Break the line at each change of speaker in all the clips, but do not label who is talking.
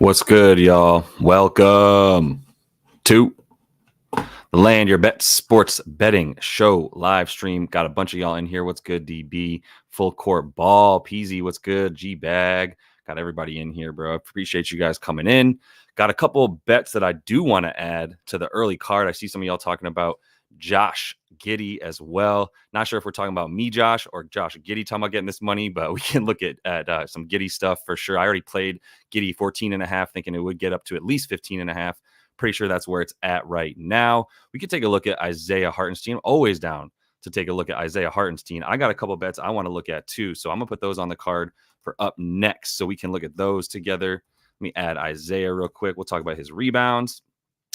What's good, y'all? Welcome to the Land Your Bet Sports Betting Show live stream. Got a bunch of y'all in here. What's good, DB? Full Court Ball. Peasy, what's good? G-Bag. Got everybody in here, bro. Appreciate you guys coming in. Got a couple of bets that I do want to add to the early card. I see some of y'all talking about Josh Giddey as well. Not sure if we're talking about me, Josh, or Josh Giddey talking about getting this money, but we can look at some Giddey stuff for sure. I already played Giddey 14.5, thinking it would get up to at least 15.5. Pretty sure that's where it's at right now. We could take a look at Isaiah Hartenstein. Always down to take a look at Isaiah Hartenstein. I got a couple bets I want to look at too, so I'm going to put those on the card for up next so we can look at those together. Let me add Isaiah real quick. We'll talk about his rebounds.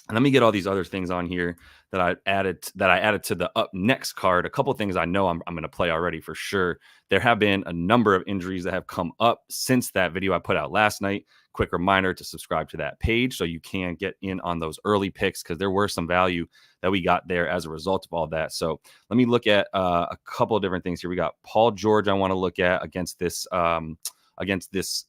And let me get all these other things on here that I added to the up next card. A couple of things I know I'm going to play already for sure. There have been a number of injuries that have come up since that video I put out last night. Quick reminder to subscribe to that page so you can get in on those early picks because there were some value that we got there as a result of all that. So let me look at a couple of different things here. We got Paul George I want to look at against this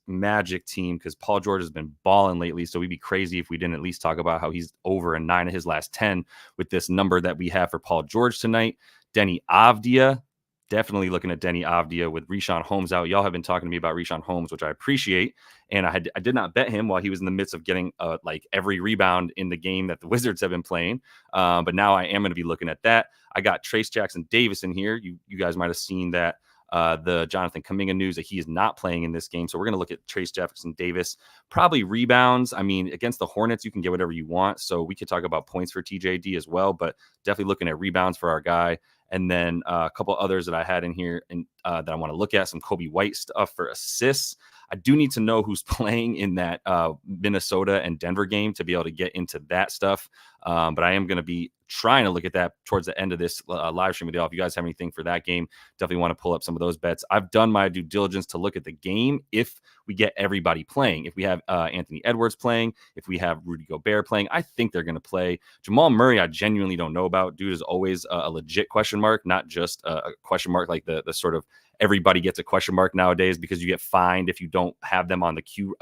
Magic team because Paul George has been balling lately. So we'd be crazy if we didn't at least talk about how he's over in 9 of his last 10 with this number that we have for Paul George tonight. Denny Avdija, definitely looking at Denny Avdija with Richaun Holmes out. Y'all have been talking to me about Richaun Holmes, which I appreciate. And I did not bet him while he was in the midst of getting like every rebound in the game that the Wizards have been playing. But now I am going to be looking at that. I got Trace Jackson Davis in here. You guys might have seen that. The Jonathan Kuminga news that he is not playing in this game. So we're going to look at Trace Jefferson Davis, probably rebounds. I mean, against the Hornets, you can get whatever you want. So we could talk about points for TJD as well, but definitely looking at rebounds for our guy. And then a couple others that I had in here and that I want to look at, some Kobe White stuff for assists. I do need to know who's playing in that Minnesota and Denver game to be able to get into that stuff. But I am going to be trying to look at that towards the end of this live stream with y'all. If you guys have anything for that game, definitely want to pull up some of those bets. I've done my due diligence to look at the game if we get everybody playing. If we have Anthony Edwards playing, if we have Rudy Gobert playing, I think they're going to play. Jamal Murray, I genuinely don't know about. Dude is always a legit question mark, not just a question mark like the sort of everybody gets a question mark nowadays because you get fined if you don't have them on the queue,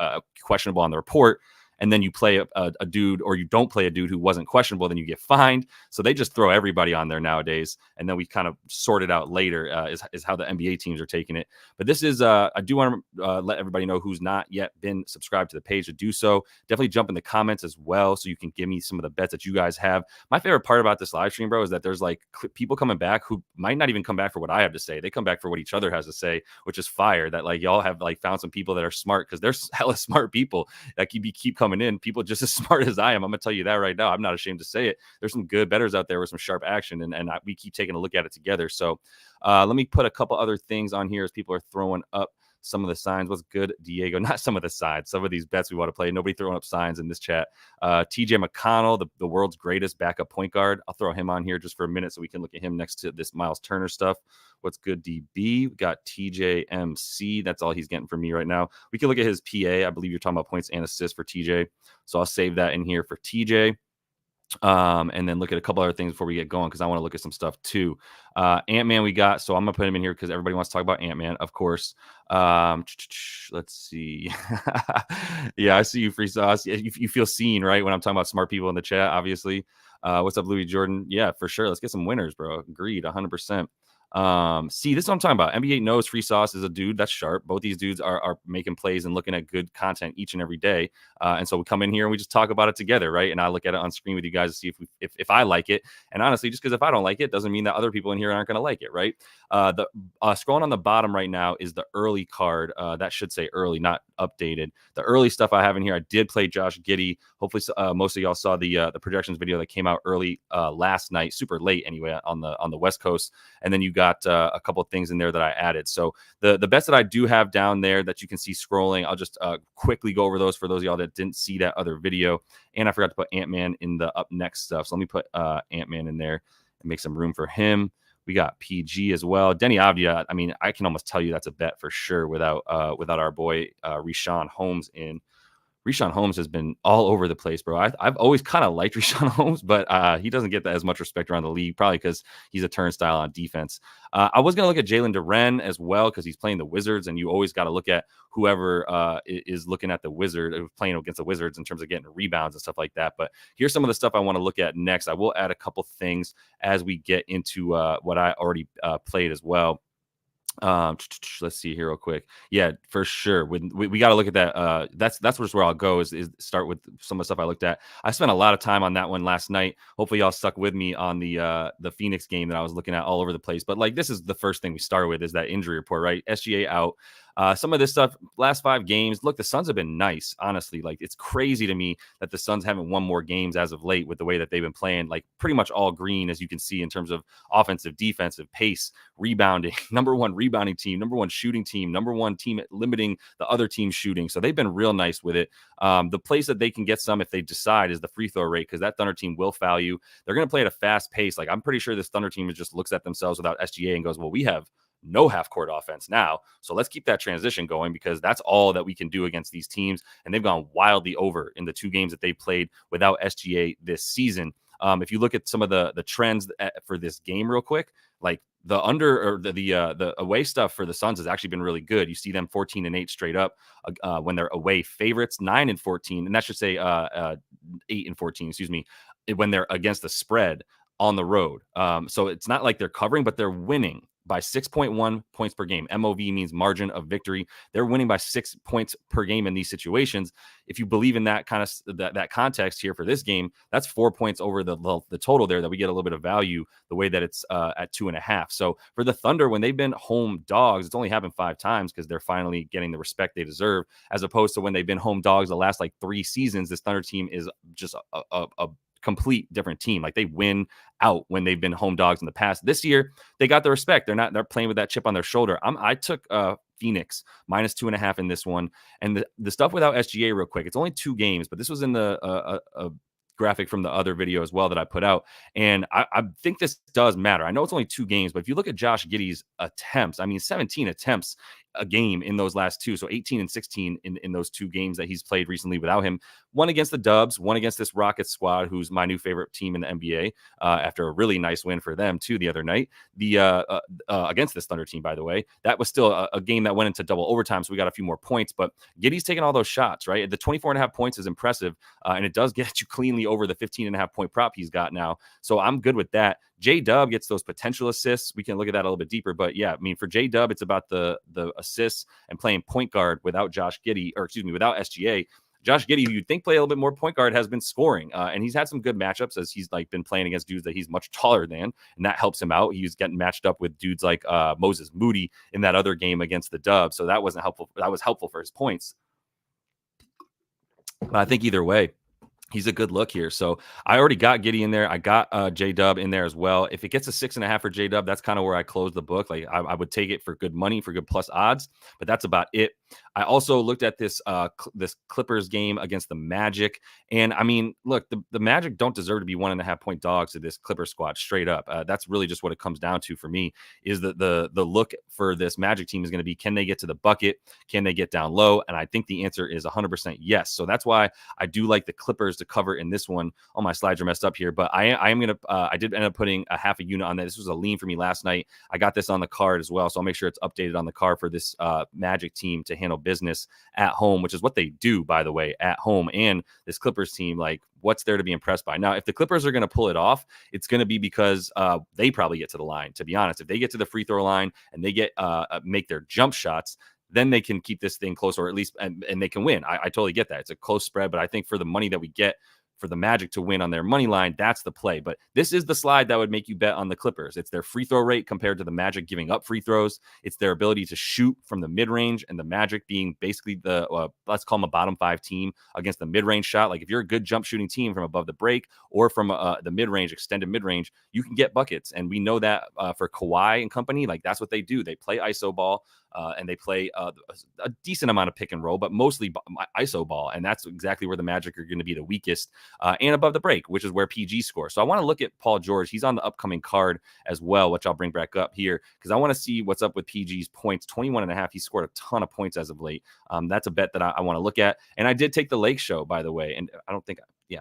questionable on the report. And then you play a dude or you don't play a dude who wasn't questionable, then you get fined. So they just throw everybody on there nowadays. And then we kind of sort it out later is how the NBA teams are taking it. But this is, I do want to let everybody know who's not yet been subscribed to the page to do so. Definitely jump in the comments as well so you can give me some of the bets that you guys have. My favorite part about this live stream, bro, is that there's like people coming back who might not even come back for what I have to say. They come back for what each other has to say, which is fire. That like y'all have like found some people that are smart because there's hella smart people that keep coming in, people just as smart as I am. I'm gonna tell you that right now. I'm not ashamed to say it. There's some good bettors out there with some sharp action, and we keep taking a look at it together. So let me put a couple other things on here as people are throwing up some of the signs. What's good, Diego? Not some of the sides. Some of these bets we want to play. Nobody throwing up signs in this chat. TJ McConnell, the world's greatest backup point guard. I'll throw him on here just for a minute so we can look at him next to this Miles Turner stuff. What's good, DB? We got TJMC. That's all he's getting from me right now. We can look at his PA. I believe you're talking about points and assists for TJ. So I'll save that in here for TJ. And then look at a couple other things before we get going because I want to look at some stuff too. Ant-Man we got, so I'm gonna put him in here because everybody wants to talk about Ant-Man, of course. Let's see. Yeah, I see you, Free Sauce. You feel seen, right? When I'm talking about smart people in the chat, obviously. What's up, Louis Jordan? Yeah, for sure. Let's get some winners, bro. Agreed, 100%. See, this is what I'm talking about. NBA knows Free Sauce is a dude that's sharp. Both these dudes are making plays and looking at good content each and every day. And so we come in here and we just talk about it together, right? And I look at it on screen with you guys to see if I like it. And honestly, just because if I don't like it doesn't mean that other people in here aren't going to like it, right? The scrolling on the bottom right now is the early card. That should say early, not updated. The early stuff I have in here, I did play Josh Giddey. Hopefully, most of y'all saw the projections video that came out early last night, super late anyway, on the West Coast. And then you got a couple of things in there that I added. So the bets that I do have down there that you can see scrolling, I'll just quickly go over those for those of y'all that didn't see that other video. And I forgot to put Ant-Man in the up next stuff. So let me put Ant-Man in there and make some room for him. We got PG as well. Denny Avdija, I mean, I can almost tell you that's a bet for sure without our boy Richaun Holmes in. Richaun Holmes has been all over the place, bro. I've always kind of liked Richaun Holmes, but he doesn't get that as much respect around the league, probably because he's a turnstile on defense. I was going to look at Jalen Duren as well because he's playing the Wizards, and you always got to look at whoever is looking at the Wizard, playing against the Wizards in terms of getting rebounds and stuff like that. But here's some of the stuff I want to look at next. I will add a couple things as we get into what I already played as well. Let's see here real quick. Yeah, for sure. We got to look at that. That's just where I'll go is start with some of the stuff I looked at. I spent a lot of time on that one last night. Hopefully y'all stuck with me on the Phoenix game that I was looking at all over the place. But like, this is the first thing we started with is that injury report, right? SGA out. Some of this stuff, last 5 games. Look, the Suns have been nice, honestly. Like, it's crazy to me that the Suns haven't won more games as of late with the way that they've been playing. Like, pretty much all green, as you can see, in terms of offensive, defensive, pace, rebounding. Number 1 rebounding team, number 1 shooting team, number 1 team at limiting the other team's shooting. So they've been real nice with it. The place that they can get some if they decide is the free throw rate, because that Thunder team will foul you. They're going to play at a fast pace. Like, I'm pretty sure this Thunder team just looks at themselves without SGA and goes, well, we have no half court offense now. So let's keep that transition going because that's all that we can do against these teams. And they've gone wildly over in the 2 games that they played without SGA this season. If you look at some of the trends for this game real quick, like the under or the away stuff for the Suns has actually been really good. You see them 14-8 straight up when they're away favorites, 9-14, and that should say 8-14, excuse me, when they're against the spread on the road. So it's not like they're covering, but they're winning by 6.1 points per game. MOV means margin of victory. They're winning by 6 points per game in these situations. If you believe in that kind of that context here for this game, that's 4 points over the total there that we get a little bit of value the way that it's at 2.5. So for the Thunder, when they've been home dogs, it's only happened 5 times because they're finally getting the respect they deserve, as opposed to when they've been home dogs the last like 3 seasons. This Thunder team is just a complete different team. Like, they win out when they've been home dogs in the past. This year, they got the respect. They're playing with that chip on their shoulder. I took Phoenix -2.5 in this one. And the stuff without SGA real quick, it's only 2 games, but this was in the graphic from the other video as well that I put out. And I think this does matter. I know it's only 2 games, but if you look at Josh Giddey's attempts, I mean, 17 attempts a game in those last 2. So 18 and 16 in those 2 games that he's played recently without him. One against the Dubs, one against this Rockets squad, who's my new favorite team in the NBA after a really nice win for them too the other night. Against this Thunder team, by the way, that was still a game that went into double overtime. So we got a few more points, but Giddey's taking all those shots, right? The 24.5 points is impressive. And it does get you cleanly over the 15.5 point prop he's got now. So I'm good with that. J-Dub gets those potential assists. We can look at that a little bit deeper, but yeah, I mean, for J-Dub, it's about the assists and playing point guard without without SGA. Josh Giddey, who you'd think play a little bit more point guard, has been scoring, and he's had some good matchups as he's like been playing against dudes that he's much taller than, and that helps him out. He's getting matched up with dudes like Moses Moody in that other game against the Dubs, so that wasn't helpful. That was helpful for his points. But I think either way, he's a good look here. So I already got Giddey in there. I got J-Dub in there as well. If it gets a 6.5 for J-Dub, that's kind of where I close the book. Like, I would take it for good money, for good plus odds, but that's about it. I also looked at this this Clippers game against the Magic. And I mean, look, the Magic don't deserve to be 1.5 point dogs to this Clipper squad straight up. That's really just what it comes down to for me, is that the look for this Magic team is going to be, can they get to the bucket? Can they get down low? And I think the answer is 100% yes. So that's why I do like the Clippers to cover in this one. All my slides are messed up here, but I am going to, I did end up putting a half a unit on that. This was a lean for me last night. I got this on the card as well. So I'll make sure it's updated on the card for this Magic team to handle business at home, which is what they do, by the way, at home. And this Clippers team, like, what's there to be impressed by? Now, if the Clippers are going to pull it off, it's going to be because they probably get to the line, to be honest. If they get to the free throw line and they get make their jump shots, then they can keep this thing close, or at least, and they can win. I totally get that. It's a close spread, but I think for the money that we get for the Magic to win on their money line, that's the play. But this is the slide that would make you bet on the Clippers. It's their free throw rate compared to the Magic giving up free throws. It's their ability to shoot from the mid-range, and the Magic being basically the, let's call them a bottom 5 team against the mid-range shot. Like, if you're a good jump shooting team from above the break or from the mid-range, extended mid-range, you can get buckets. And we know that for Kawhi and company, like, that's what they do. They play ISO ball. and they play a decent amount of pick and roll, but mostly ISO ball, and that's exactly where the Magic are going to be the weakest, and above the break, which is where PG scores. So I want to look at Paul George. He's on the upcoming card as well, which I'll bring back up here because I want to see what's up with PG's points. 21.5. He scored a ton of points as of late. That's a bet that I want to look at. And I did take the Lake show, by the way, and I don't think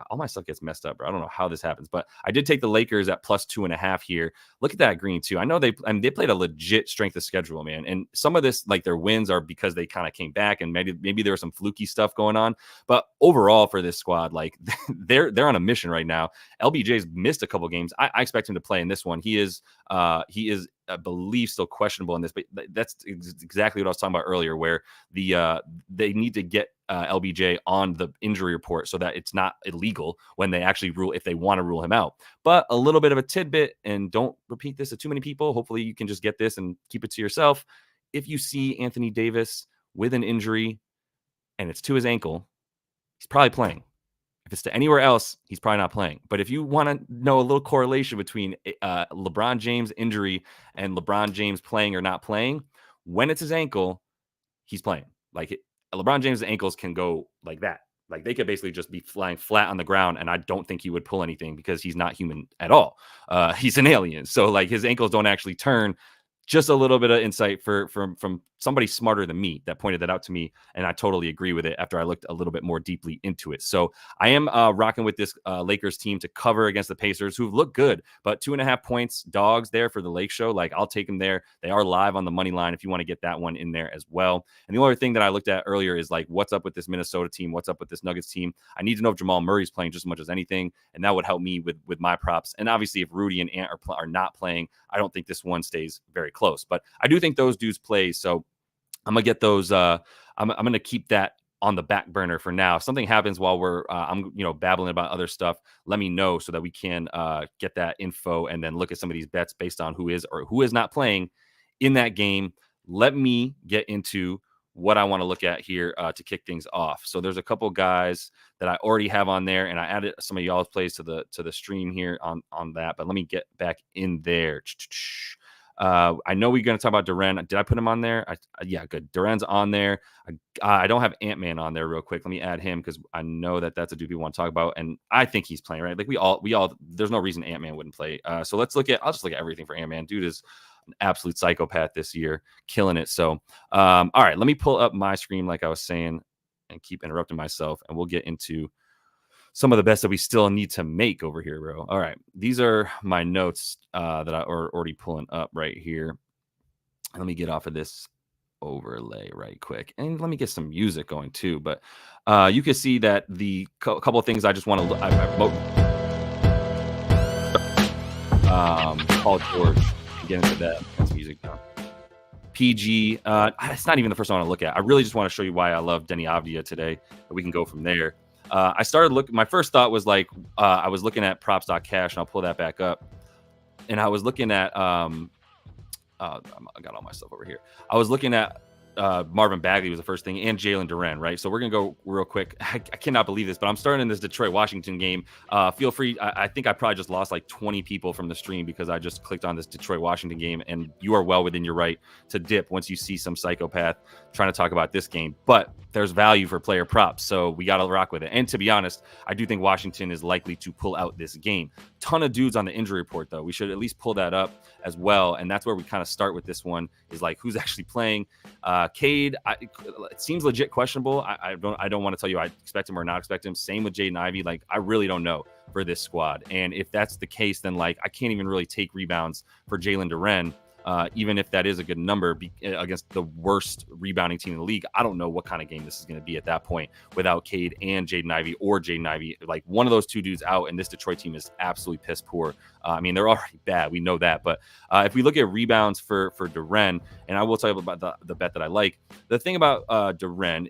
all my stuff gets messed up, bro. I don't know how this happens, but I did take the Lakers at +2.5 here. Look at that green too. I know they played a legit strength of schedule, man. And some of this, like their wins are because they kind of came back and maybe there was some fluky stuff going on. But overall for this squad, like they're on a mission right now. LBJ's missed a couple games. I expect him to play in this one. He is I believe still questionable in this, but that's exactly what I was talking about earlier, where they need to get LBJ on the injury report so that it's not illegal when they actually rule, if they want to rule him out. But a little bit of a tidbit, and don't repeat this to too many people. Hopefully you can just get this and keep it to yourself. If you see Anthony Davis with an injury and it's to his ankle, he's probably playing. If it's to anywhere else, he's probably not playing. But if you want to know a little correlation between LeBron James' injury and LeBron James playing or not playing, when it's his ankle, he's playing. Like LeBron James' ankles can go like that. Like they could basically just be flying flat on the ground, and I don't think he would pull anything because he's not human at all. He's an alien. So like his ankles don't actually turn. Just a little bit of insight from somebody smarter than me that pointed that out to me, and I totally agree with it after I looked a little bit more deeply into it. So I am rocking with this Lakers team to cover against the Pacers, who've looked good, but 2.5 points dogs there for the Lake show. Like I'll take them there. They are live on the money line if you want to get that one in there as well. And the only thing that I looked at earlier is like, what's up with this Minnesota team? What's up with this Nuggets team? I need to know if Jamal Murray's playing just as much as anything, and that would help me with my props. And obviously, if Rudy and Ant are not playing, I don't think this one stays very close, but I do think those dudes play. So I'm gonna get those. I'm gonna keep that on the back burner for now. If something happens while we're I'm babbling about other stuff, let me know so that we can get that info and then look at some of these bets based on who is or who is not playing in that game. Let me get into what I want to look at here to kick things off. So there's a couple guys that I already have on there, and I added some of y'all's plays to the stream here on that. But let me get back in there. I know we're going to talk about Duren. Did I put him on there? Yeah, good. Duren's on there. I don't have Ant-Man on there real quick. Let me add him because I know that's a dude we want to talk about, and I think he's playing, right? Like we all. There's no reason Ant-Man wouldn't play. So I'll just look at everything for Ant-Man. Dude is an absolute psychopath this year, killing it. So, all right, let me pull up my screen like I was saying and keep interrupting myself, and we'll get into some of the bets that we still need to make over here, bro. All right. These are my notes that I are already pulling up right here. Let me get off of this overlay right quick. And let me get some music going too. But you can see that the couple of things I just want to look. Paul George. Get into that. That's music now. PG. It's not even the first one I want to look at. I really just want to show you why I love Denny Avdija today. But we can go from there. I started looking. My first thought was like I was looking at props.cash, and I'll pull that back up. And I was looking at I got all my stuff over here. I was looking at Marvin Bagley was the first thing, and Jalen Duren, right? So we're gonna go real quick. I cannot believe this, but I'm starting in this Detroit-Washington game. Feel free. I think I probably just lost like 20 people from the stream because I just clicked on this Detroit-Washington game, and you are well within your right to dip once you see some psychopath trying to talk about this game. But there's value for player props, so we got to rock with it. And to be honest, I do think Washington is likely to pull out this game. Ton of dudes on the injury report, though. We should at least pull that up as well, and that's where we kind of start with this one, is like who's actually playing. Cade, it seems legit questionable. I don't want to tell you I expect him or not expect him. Same with Jaden Ivey. Like I really don't know for this squad, and if that's the case, then like I can't even really take rebounds for Jalen Duren. Even if that is a good number against the worst rebounding team in the league. I don't know what kind of game this is going to be at that point without Cade and Jaden Ivey, or Jaden Ivey. Like one of those two dudes out, and this Detroit team is absolutely piss poor. I mean, they're already bad. We know that. But if we look at rebounds for Duren, and I will tell you about the bet that I like. The thing about Duren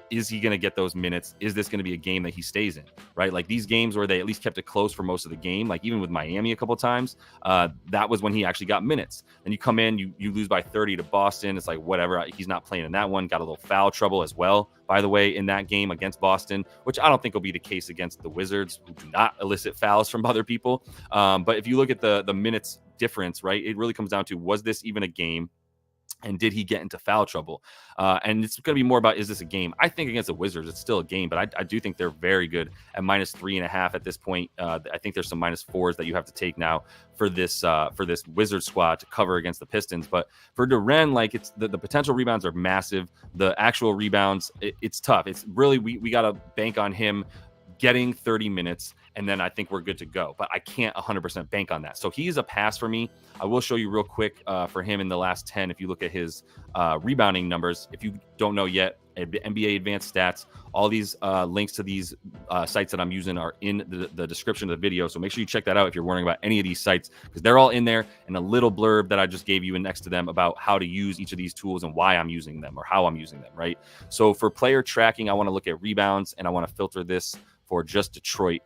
is he going to get those minutes? Is this going to be a game that he stays in, right? Like these games where they at least kept it close for most of the game, like even with Miami a couple of times, that was when he actually got minutes. And you come in, you lose by 30 to Boston. It's like, whatever. He's not playing in that one. Got a little foul trouble as well, by the way, in that game against Boston, which I don't think will be the case against the Wizards, who do not elicit fouls from other people. But if you look at the minutes difference, right, it really comes down to, was this even a game And did he get into foul trouble? And it's going to be more about, is this a game? I think against the Wizards, it's still a game, but I do think they're very good at -3.5 at this point. I think there's some -4s that you have to take now for this Wizards squad to cover against the Pistons. But for Duren, like, it's the potential rebounds are massive. The actual rebounds, it's tough. It's really, we got to bank on him getting 30 minutes, and then I think we're good to go. But I can't 100% bank on that. So he's a pass for me. I will show you real quick for him in the last 10. If you look at his rebounding numbers, if you don't know yet, NBA Advanced Stats, all these links to these sites that I'm using are in the description of the video. So make sure you check that out if you're wondering about any of these sites, because they're all in there, and a little blurb that I just gave you and next to them about how to use each of these tools and why I'm using them or how I'm using them, right? So for player tracking, I want to look at rebounds, and I want to filter this for just Detroit.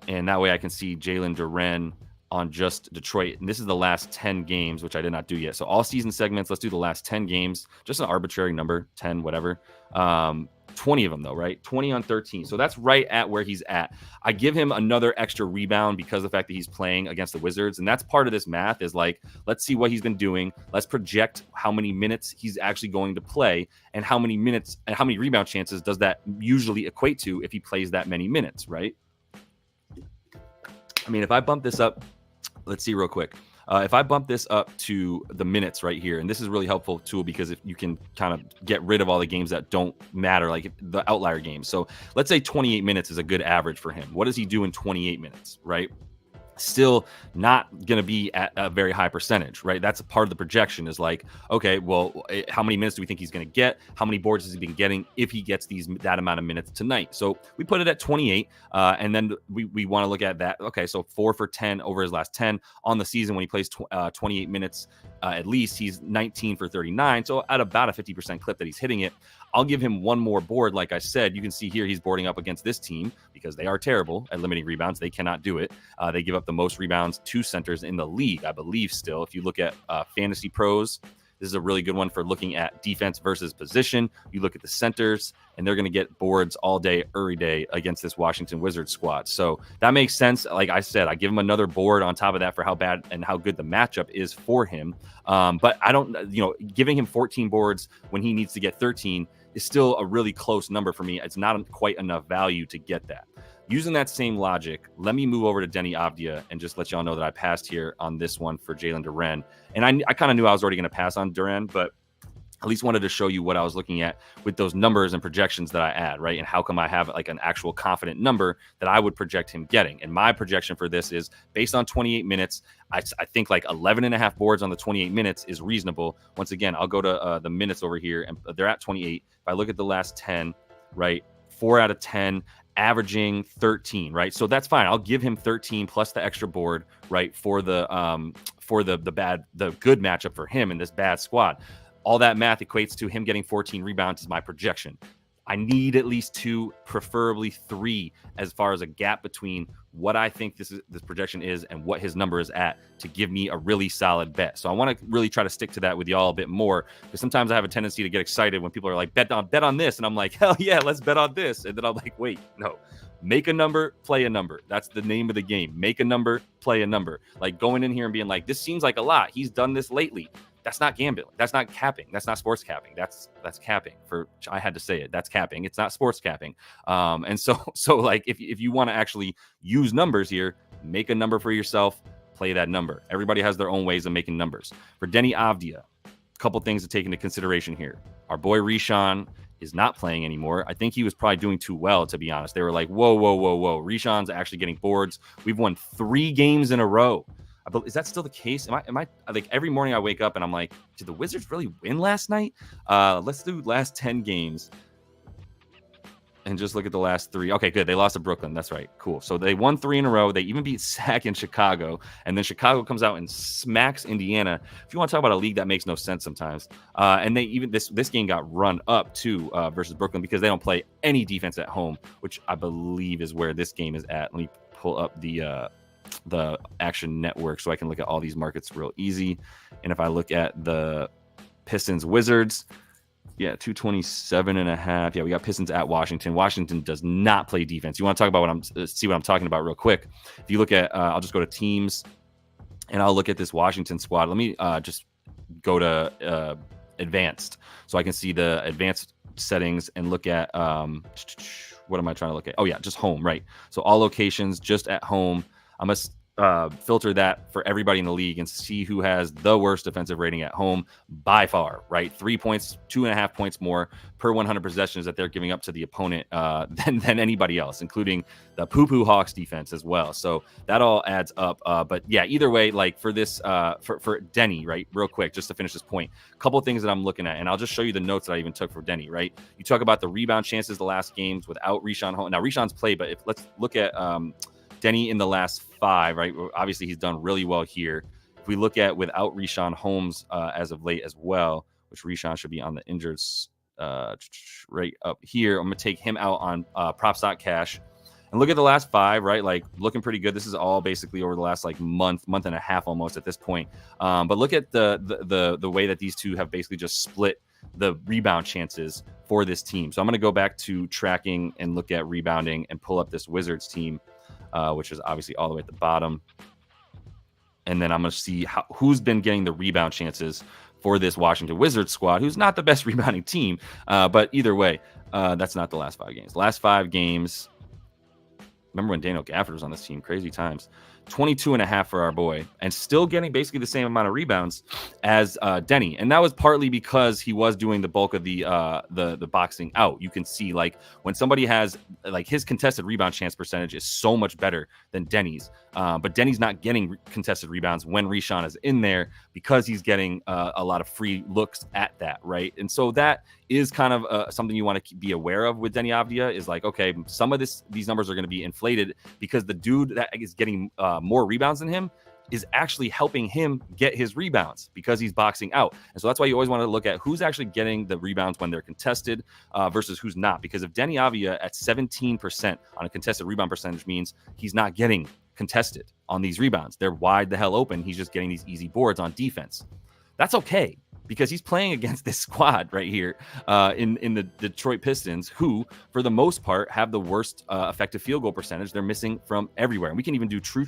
And that way I can see Jalen Duren on just Detroit. And this is the last 10 games, which I did not do yet. So all season segments, let's do the last 10 games, just an arbitrary number, 10, whatever. 20 of them though, right? 20 on 13. So that's right at where he's at. I give him another extra rebound because of the fact that he's playing against the Wizards. And that's part of this math is like, let's see what he's been doing. Let's project how many minutes he's actually going to play and how many minutes and how many rebound chances does that usually equate to if he plays that many minutes, right? I mean, if I bump this up, let's see real quick. If I bump this up to the minutes right here, and this is a really helpful tool because if you can kind of get rid of all the games that don't matter, like the outlier games. So let's say 28 minutes is a good average for him. What does he do in 28 minutes, right? Still not going to be at a very high percentage, right? That's a part of the projection is like, okay, well, how many minutes do we think he's going to get? How many boards has he been getting if he gets that amount of minutes tonight? So we put it at 28, and then we want to look at that. Okay, so 4 for 10 over his last 10 on the season when he plays 28 minutes at least. He's 19 for 39, so at about a 50% clip that he's hitting it. I'll give him one more board. Like I said, you can see here he's boarding up against this team because they are terrible at limiting rebounds. They cannot do it. They give up the most rebounds to centers in the league, I believe still. If you look at Fantasy Pros, this is a really good one for looking at defense versus position. You look at the centers, and they're going to get boards all day, every day against this Washington Wizards squad. So that makes sense. Like I said, I give him another board on top of that for how bad and how good the matchup is for him. But I don't, giving him 14 boards when he needs to get 13 is still a really close number for me. It's not quite enough value to get that. Using that same logic, let me move over to Denny Avdija and just let y'all know that I passed here on this one for Jalen Duren. And I kind of knew I was already going to pass on Duren, but at least wanted to show you what I was looking at with those numbers and projections that I add, right? And how come I have like an actual confident number that I would project him getting. And my projection for this is based on 28 minutes. I think like 11.5 boards on the 28 minutes is reasonable. Once again, I'll go to the minutes over here, and they're at 28. If I look at the last 10, right, 4 out of 10, averaging 13, right? So that's fine. I'll give him 13 plus the extra board, right, for the good matchup for him in this bad squad. All that math equates to him getting 14 rebounds is my projection. I need at least 2, preferably 3, as far as a gap between what I think this projection is and what his number is at to give me a really solid bet. So I want to really try to stick to that with y'all a bit more, because sometimes I have a tendency to get excited when people are like, bet on this. And I'm like, hell yeah, let's bet on this. And then I'm like, wait, no, make a number, play a number. That's the name of the game. Make a number, play a number. Like going in here and being like, this seems like a lot. He's done this lately. That's not gambling. That's not capping. That's not sports capping. That's capping. I had to say it. That's capping. It's not sports capping. And so like if you want to actually use numbers here, make a number for yourself, play that number. Everybody has their own ways of making numbers. For Denny Avdija, a couple things to take into consideration here. Our boy Rishan is not playing anymore. I think he was probably doing too well, to be honest. They were like, whoa. Rishan's actually getting boards. We've won 3 games in a row. Is that still the case? Am I like every morning I wake up and I'm like, did the Wizards really win last night? Let's do last 10 games and just look at the last 3. Okay, good. They lost to Brooklyn. That's right. Cool. So they won 3 in a row. They even beat Sac in Chicago. And then Chicago comes out and smacks Indiana. If you want to talk about a league that makes no sense sometimes. And they even this game got run up too versus Brooklyn because they don't play any defense at home, which I believe is where this game is at. Let me pull up the Action Network so I can look at all these markets real easy. And if I look at the Pistons Wizards, 227.5. Yeah, we got Pistons at Washington. Washington does not play defense. You want to talk about see what I'm talking about real quick. If you look at, I'll just go to teams and I'll look at this Washington squad. Let me just go to advanced, so I can see the advanced settings and look at what am I trying to look at? Oh yeah, just home, right? So all locations just at home. I must filter that for everybody in the league and see who has the worst defensive rating at home by far, right? 3 points, 2.5 points more per 100 possessions that they're giving up to the opponent than anybody else, including the Poo Hawks defense as well. So that all adds up. But yeah, either way, like for this, for Denny, right? Real quick, just to finish this point, a couple of things that I'm looking at, and I'll just show you the notes that I even took for Denny, right? You talk about the rebound chances the last games without Richaun Holmes. Now Richaun's played, but let's look at Denny in the last 5, right? Obviously, he's done really well here. If we look at without Richaun Holmes as of late as well, which Richaun should be on the injured right up here. I'm going to take him out on props.cash and look at the last 5, right? Like looking pretty good. This is all basically over the last like month and a half almost at this point. But look at the way that these two have basically just split the rebound chances for this team. So I'm going to go back to tracking and look at rebounding and pull up this Wizards team. Which is obviously all the way at the bottom. And then I'm going to see who's been getting the rebound chances for this Washington Wizards squad, who's not the best rebounding team. But either way, that's not the last 5 games. Last 5 games, remember when Daniel Gafford was on this team? Crazy times. 22.5 for our boy, and still getting basically the same amount of rebounds as Denny. And that was partly because he was doing the bulk of the boxing out. You can see like when somebody has like his contested rebound chance percentage is so much better than Denny's. But Denny's not getting contested rebounds when Richaun is in there because he's getting a lot of free looks at that, right? And so that is kind of something you want to be aware of with Denny Avdija is like, okay, some of these numbers are going to be inflated because the dude that is getting more rebounds than him is actually helping him get his rebounds because he's boxing out. And so that's why you always want to look at who's actually getting the rebounds when they're contested versus who's not. Because if Denny Avdija at 17% on a contested rebound percentage means he's not getting contested on these rebounds. They're wide the hell open. He's just getting these easy boards on defense. That's okay because he's playing against this squad right here in the Detroit Pistons, who, for the most part, have the worst effective field goal percentage. They're missing from everywhere. And we can even do true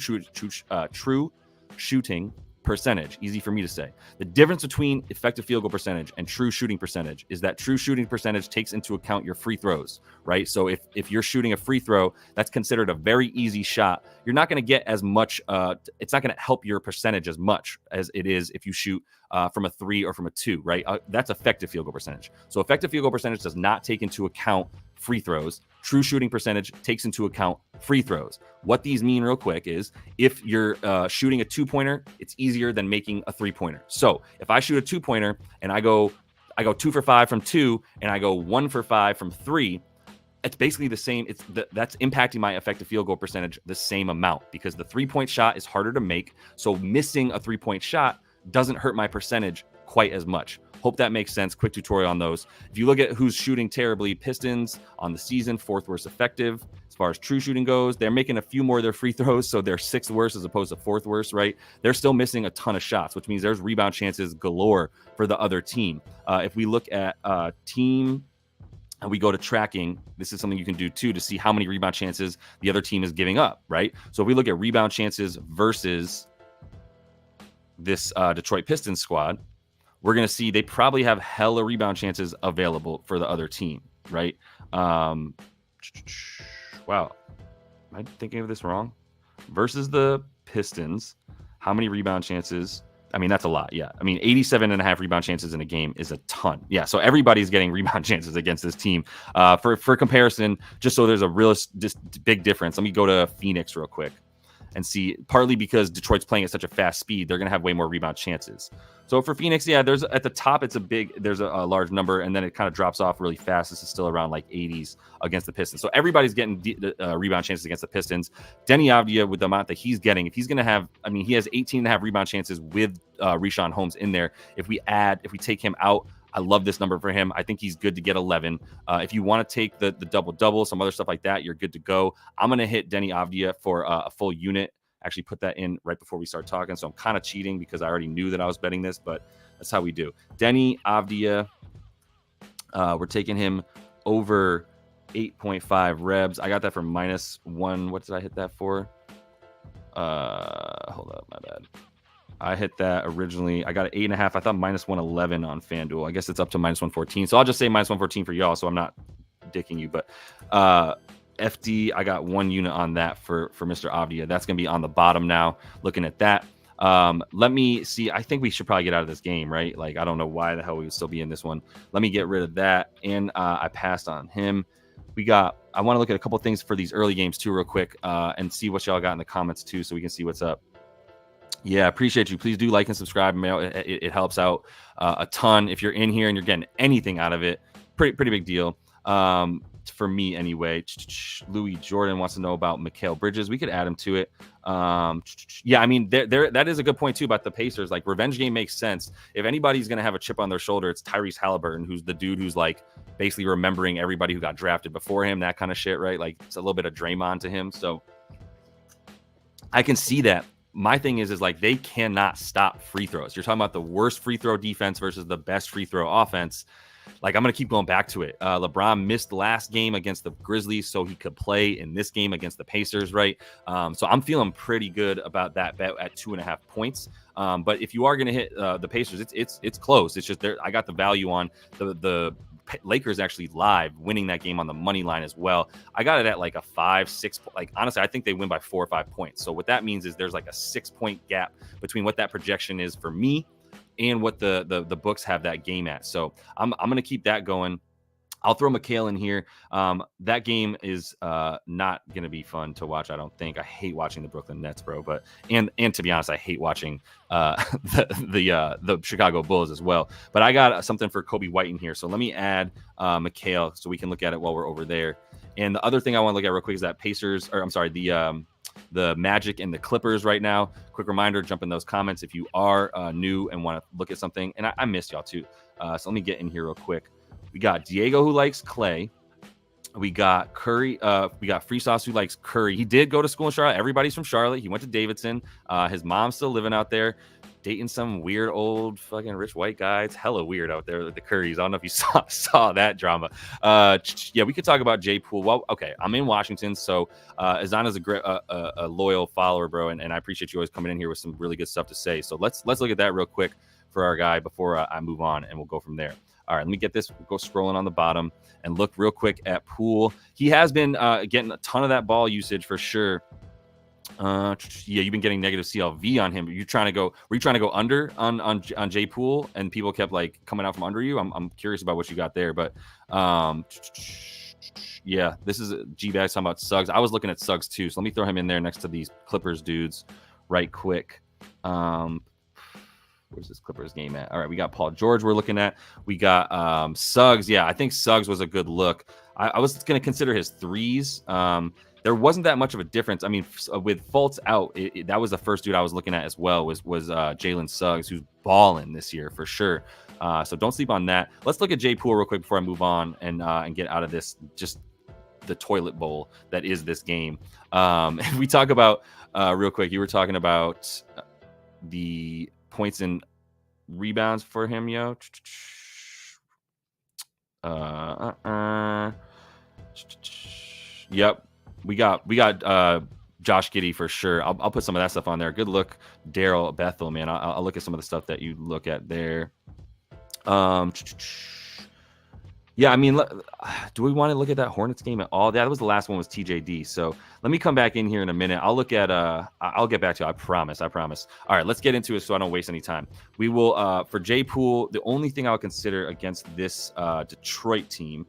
shooting percentage. Easy for me to say. The difference between effective field goal percentage and true shooting percentage is that true shooting percentage takes into account your free throws, right? So if you're shooting a free throw, that's considered a very easy shot. You're not going to get as much. It's not going to help your percentage as much as it is if you shoot from a 3 or from a 2, right? That's effective field goal percentage. So effective field goal percentage does not take into account free throws. True shooting percentage takes into account free throws. What these mean real quick is if you're shooting a 2-pointer, it's easier than making a 3-pointer. So if I shoot a 2-pointer and I go 2 for 5 from 2 and I go 1 for 5 from 3, it's basically the same. That's impacting my effective field goal percentage the same amount because the 3-point shot is harder to make. So missing a 3-point shot doesn't hurt my percentage quite as much. Hope that makes sense. Quick tutorial on those. If you look at who's shooting terribly, Pistons on the season, 4th worst effective. As far as true shooting goes, they're making a few more of their free throws, so they're 6th worst as opposed to 4th worst, right? They're still missing a ton of shots, which means there's rebound chances galore for the other team. If we look at team and we go to tracking, this is something you can do too to see how many rebound chances the other team is giving up, right? So if we look at rebound chances versus this Detroit Pistons squad, we're going to see they probably have hella rebound chances available for the other team, right? Wow. Am I thinking of this wrong? Versus the Pistons, how many rebound chances? I mean, that's a lot. Yeah. I mean, 87.5 rebound chances in a game is a ton. Yeah. So everybody's getting rebound chances against this team. For comparison, just so there's a real big difference, let me go to Phoenix real quick and see, partly because Detroit's playing at such a fast speed, they're going to have way more rebound chances. So for Phoenix, yeah, there's at the top, there's a large number, and then it kind of drops off really fast. This is still around like 80s against the Pistons. So everybody's getting rebound chances against the Pistons. Denny Avdija, with the amount that he's getting, if he's going to have, I mean, he has 18.5 rebound chances with Richaun Holmes in there. If we take him out, I love this number for him. I think he's good to get 11. If you want to take the double-double, some other stuff like that, you're good to go. I'm going to hit Denny Avdija for a full unit. Actually put that in right before we start talking. So I'm kind of cheating because I already knew that I was betting this, but that's how we do. Denny Avdija, we're taking him over 8.5 rebs. I got that for -1. What did I hit that for? Hold up, my bad. I hit that originally. I got an 8.5. I thought minus 111 on FanDuel. I guess it's up to minus 114. So I'll just say minus 114 for y'all. So I'm not dicking you, but FD, I got 1 unit on that for Mr. Avdija. That's going to be on the bottom now. Looking at that. Let me see. I think we should probably get out of this game, right? Like, I don't know why the hell we would still be in this one. Let me get rid of that. And I passed on him. I want to look at a couple things for these early games too, real quick, and see what y'all got in the comments too, so we can see what's up. Yeah, appreciate you. Please do like and subscribe. It helps out a ton. If you're in here and you're getting anything out of it, pretty big deal. For me anyway. Louis Jordan wants to know about Mikal Bridges. We could add him to it. Yeah, I mean, that is a good point too about the Pacers. Like, revenge game makes sense. If anybody's gonna have a chip on their shoulder, it's Tyrese Halliburton, who's the dude who's like basically remembering everybody who got drafted before him, that kind of shit, right? Like, it's a little bit of Draymond to him. So I can see that. My thing is like, they cannot stop free throws. You're talking about the worst free throw defense versus the best free throw offense. Like, I'm going to keep going back to it. LeBron missed last game against the Grizzlies, so he could play in this game against the Pacers, right? So I'm feeling pretty good about that bet at 2.5 points. But if you are going to hit the Pacers, it's close. It's just there. I got the value on the Lakers actually live winning that game on the money line as well. I got it at like a 5-6. Like, honestly, I think they win by 4 or 5 points. So what that means is there's like a 6-point gap between what that projection is for me and what the books have that game at. So I'm going to keep that going. I'll throw Mikal in here. That game is not going to be fun to watch, I don't think. I hate watching the Brooklyn Nets, bro. But and to be honest, I hate watching the Chicago Bulls as well. But I got something for Kobe White in here. So let me add Mikal so we can look at it while we're over there. And the other thing I want to look at real quick is that the Magic and the Clippers right now. Quick reminder, jump in those comments if you are new and want to look at something. And I missed y'all too. So let me get in here real quick. We got Diego who likes Clay. We got Curry. We got Free Sauce who likes Curry. He did go to school in Charlotte. Everybody's from Charlotte. He went to Davidson. His mom's still living out there, dating some weird old fucking rich white guy. It's hella weird out there with the Currys. I don't know if you saw that drama. Yeah, we could talk about Jay Poole. Well, okay, I'm in Washington, so Azana's a loyal follower, bro, and I appreciate you always coming in here with some really good stuff to say. So let's look at that real quick for our guy before I move on, and we'll go from there. All right, let me get this. We'll go scrolling on the bottom and look real quick at Poole. He has been getting a ton of that ball usage for sure. Yeah, you've been getting negative CLV on him. Were you trying to go under on Jay Poole and people kept like coming out from under you? I'm curious about what you got there, but yeah, this is G-Bag talking about Suggs. I was looking at Suggs too, so let me throw him in there next to these Clippers dudes right quick. Where's this Clippers game at? All right, we got Paul George we're looking at. We got Suggs. Yeah, I think Suggs was a good look. I was going to consider his threes. There wasn't that much of a difference. I mean, with Fultz out, that was the first dude I was looking at as well, was Jalen Suggs, who's balling this year for sure. So don't sleep on that. Let's look at Jay Poole real quick before I move on and get out of this, just the toilet bowl that is this game. If we talk about, real quick, you were talking about the points and rebounds for him, yo. Yep, we got Josh Giddey for sure. I'll put some of that stuff on there. Good look, Daryl Bethel, man. I'll look at some of the stuff that you look at there. Yeah, I mean, do we want to look at that Hornets game at all? That was the last one, was TJD. So let me come back in here in a minute. I'll look at I'll get back to you. I promise. All right, let's get into it so I don't waste any time. We will for Jay Poole, the only thing I would consider against this Detroit team,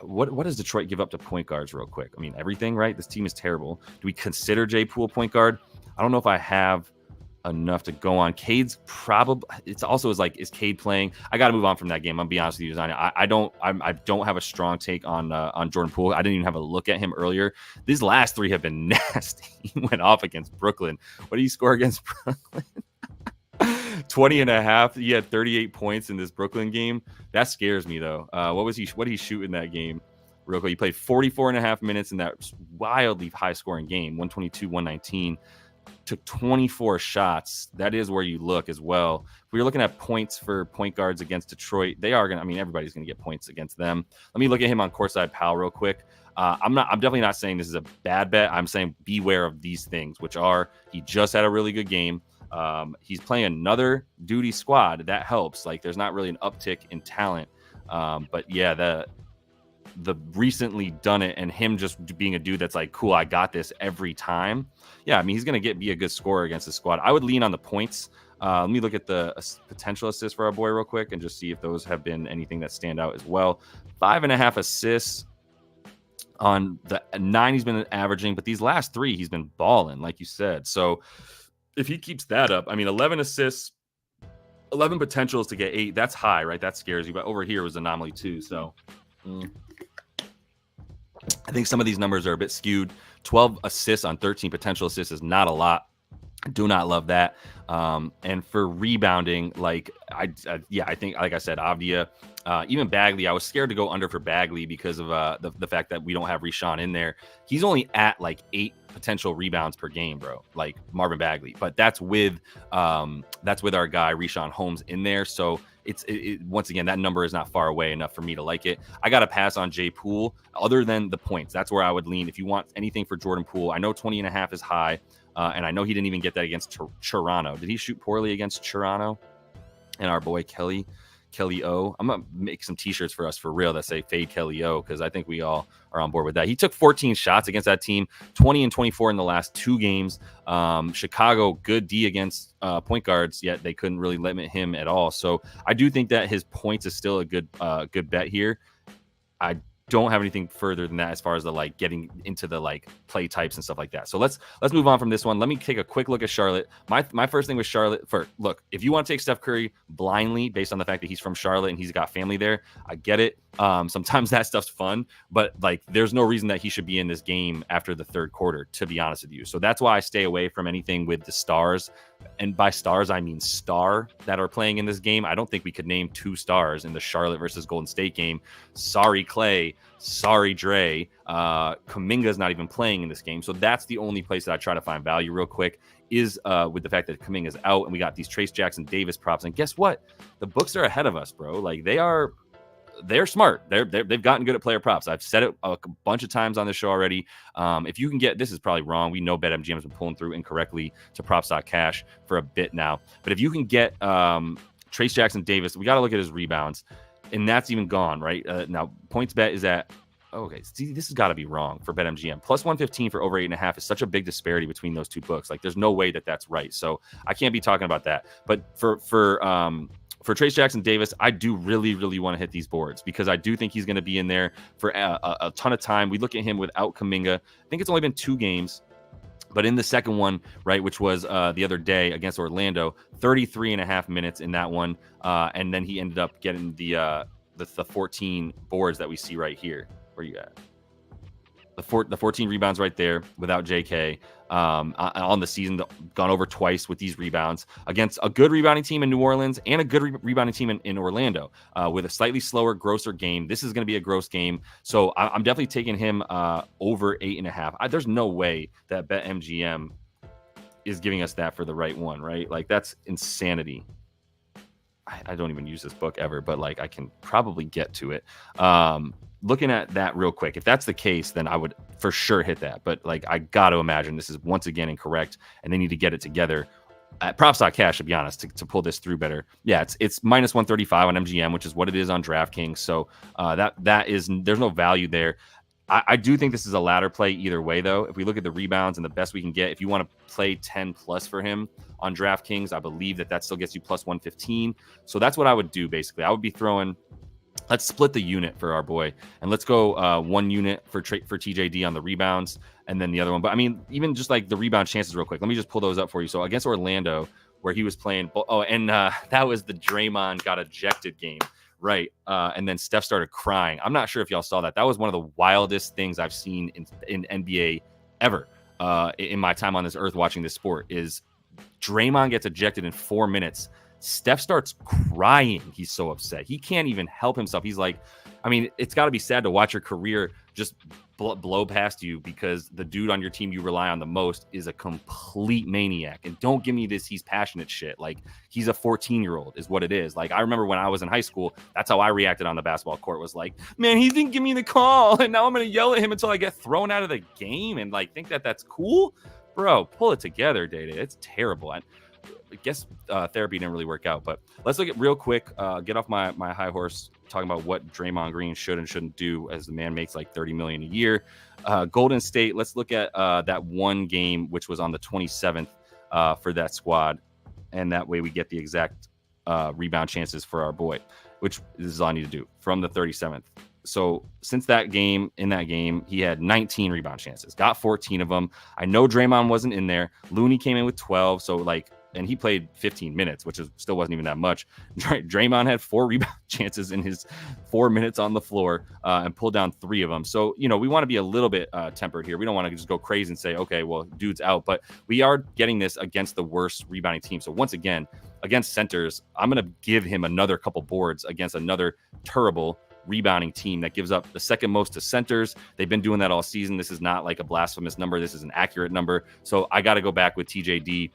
what does Detroit give up to point guards real quick? I mean, everything, right? This team is terrible. Do we consider Jay Poole point guard? I don't know if I have enough to go on. Cade's probably, it's also is Cade playing? I got to move on from that game. I'm be honest with you, I don't have a strong take on Jordan Poole. I didn't even have a look at him earlier. These last three have been nasty. He went off against Brooklyn. What did he score against Brooklyn? 20 and a half. He had 38 points in this Brooklyn game. That scares me though. What did he shoot in that game? Real quick, he played 44 and a half minutes in that wildly high scoring game, 122-119. Took 24 shots. That is where you look as well. If we were looking at points for point guards against Detroit, they are going to, I mean, everybody's going to get points against them. Let me look at him on courtside pal real quick. I'm definitely not saying this is a bad bet. I'm saying beware of these things, which are, he just had a really good game. He's playing another duty squad. That helps. Like, there's not really an uptick in talent. But yeah, the recently done it and him just being a dude that's like, cool, I got this every time. Yeah, I mean, he's going to be a good scorer against the squad. I would lean on the points. Let me look at the potential assists for our boy real quick and just see if those have been anything that stand out as well. 5.5 assists on the 9 he's been averaging, but these last 3 he's been balling, like you said. So if he keeps that up, I mean, 11 assists, 11 potentials to get 8, that's high, right? That scares you. But over here was anomaly too. So I think some of these numbers are a bit skewed. 12 assists on 13 potential assists is not a lot. I do not love that. And for rebounding, like I think, like I said, Avdija, even Bagley, I was scared to go under for Bagley because of the fact that we don't have Richaun in there. He's only at like 8 potential rebounds per game, bro, like Marvin Bagley. But that's with our guy Richaun Holmes in there. So it's once again, that number is not far away enough for me to like it. I got to pass on Jay Poole other than the points. That's where I would lean. If you want anything for Jordan Poole, I know 20.5 is high. And I know he didn't even get that against Toronto. Did he shoot poorly against Toronto? And our boy Kelly O. I'm going to make some t-shirts for us for real that say fade Kelly O, because I think we all are on board with that. He took 14 shots against that team, 20 and 24 in the last 2 games. Chicago, good D against point guards, yet they couldn't really limit him at all. So I do think that his points is still a good bet here. I don't have anything further than that as far as the like getting into the like play types and stuff like that. So let's move on from this one. Let me take a quick look at Charlotte. My first thing with Charlotte, look, if you want to take Steph Curry blindly based on the fact that he's from Charlotte and he's got family there, I get it. Sometimes that stuff's fun, but like there's no reason that he should be in this game after the third quarter, to be honest with you. So that's why I stay away from anything with the stars. And by stars, I mean star that are playing in this game. I don't think we could name 2 stars in the Charlotte versus Golden State game. Sorry, Clay. Sorry, Dre. Kuminga's not even playing in this game. So that's the only place that I try to find value real quick is with the fact that Kuminga's out and we got these Trace Jackson Davis props. And guess what? The books are ahead of us, bro. Like they're smart. They've gotten good at player props. I've said it a bunch of times on the show already. If you can get, this is probably wrong. We know BetMGM has been pulling through incorrectly to props.cash for a bit now. But if you can get Trace Jackson Davis, we got to look at his rebounds. And that's even gone, right? Now, points bet is at, okay, see, this has got to be wrong for BetMGM. Plus 115 for over 8.5 is such a big disparity between those 2 books. Like, there's no way that that's right. So I can't be talking about that. But for Trace Jackson Davis, I do really, really want to hit these boards because I do think he's going to be in there for a ton of time. We look at him without Kuminga. I think it's only been 2 games. But in the second one, right, which was the other day against Orlando, 33.5 minutes in that one. And then he ended up getting the 14 boards that we see right here. Where you at? The 14 rebounds right there without JK on the season, gone over twice with these rebounds against a good rebounding team in New Orleans and a good rebounding team in Orlando with a slightly slower, grosser game. This is going to be a gross game. So I'm definitely taking him over 8.5. There's no way that BetMGM is giving us that for the right one, right? Like that's insanity. I don't even use this book ever, but like I can probably get to it. Looking at that real quick, if that's the case, then I would for sure hit that. But like, I got to imagine this is once again incorrect, and they need to get it together. At props.cash, to be honest, to pull this through better. Yeah, it's minus 135 on MGM, which is what it is on DraftKings. So that is, there's no value there. I do think this is a ladder play either way, though. If we look at the rebounds and the best we can get, if you want to play 10 plus for him on DraftKings, I believe that still gets you plus 115. So that's what I would do, basically. I would be throwing, let's split the unit for our boy, and let's go 1 unit for TJD on the rebounds, and then the other one. But I mean, even just like the rebound chances real quick, let me just pull those up for you. So against Orlando, where he was playing, that was the Draymond got ejected game. Right. And then Steph started crying. I'm not sure if y'all saw that. That was one of the wildest things I've seen in NBA ever in my time on this earth watching this sport is Draymond gets ejected in 4 minutes. Steph starts crying. He's so upset. He can't even help himself. He's like, I mean, it's got to be sad to watch your career just blow past you because the dude on your team you rely on the most is a complete maniac. And don't give me this, he's passionate shit. Like, he's a 14-year-old is what it is. Like, I remember when I was in high school, that's how I reacted on the basketball court, was like, man, he didn't give me the call. And now I'm going to yell at him until I get thrown out of the game and like think that that's cool. Bro, pull it together, Data. It's terrible. I guess therapy didn't really work out. But let's look at real quick, get off my high horse, talking about what Draymond Green should and shouldn't do, as the man makes like $30 million a year. Golden State, let's look at that one game, which was on the 27th for that squad. And that way we get the exact rebound chances for our boy, which is all I need to do from the 37th. So since that game, he had 19 rebound chances, got 14 of them. I know Draymond wasn't in there. Looney came in with 12. So and he played 15 minutes, which still wasn't even that much. Draymond had 4 rebound chances in his 4 minutes on the floor and pulled down 3 of them. So, we want to be a little bit tempered here. We don't want to just go crazy and say, okay, well, dude's out. But we are getting this against the worst rebounding team. So once again, against centers, I'm going to give him another couple boards against another terrible rebounding team that gives up the second most to centers. They've been doing that all season. This is not like a blasphemous number. This is an accurate number. So I got to go back with TJD.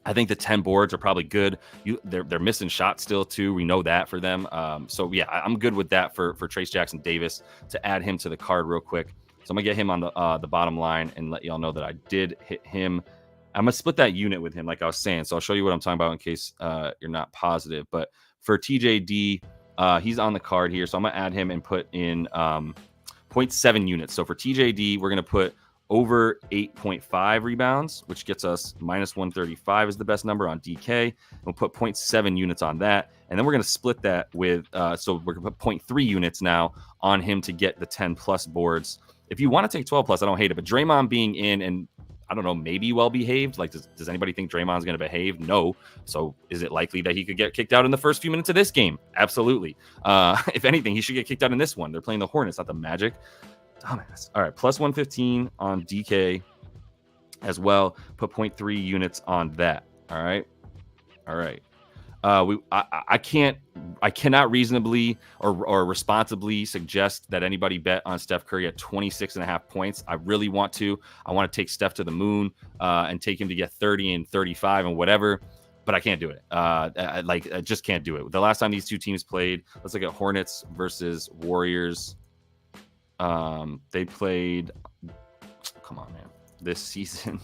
I think the 10 boards are probably good. They're missing shots still too. We know that for them. So yeah, I'm good with that for Trace Jackson Davis to add him to the card real quick. So I'm gonna get him on the bottom line and let y'all know that I did hit him. I'm gonna split that unit with him, like I was saying. So I'll show you what I'm talking about in case you're not positive. But for TJD, he's on the card here. So I'm gonna add him and put in 0.7 units. So for TJD, we're gonna put over 8.5 rebounds, which gets us minus 135 is the best number on DK. We'll put 0.7 units on that. And then we're going to split that with, so we're going to put 0.3 units now on him to get the 10 plus boards. If you want to take 12 plus, I don't hate it. But Draymond being in and I don't know, maybe well behaved. Like, does anybody think Draymond's going to behave? No. So is it likely that he could get kicked out in the first few minutes of this game? Absolutely. If anything, he should get kicked out in this one. They're playing the Hornets, not the Magic. Dumbass. All right, plus 115 on DK as well. Put 0.3 units on that. All right. I cannot reasonably or responsibly suggest that anybody bet on Steph Curry at 26.5 points. I really want to. I want to take Steph to the moon and take him to get 30 and 35 and whatever. But I can't do it. I just can't do it. The last time these two teams played, let's look at Hornets versus Warriors. They played, come on, man, this season.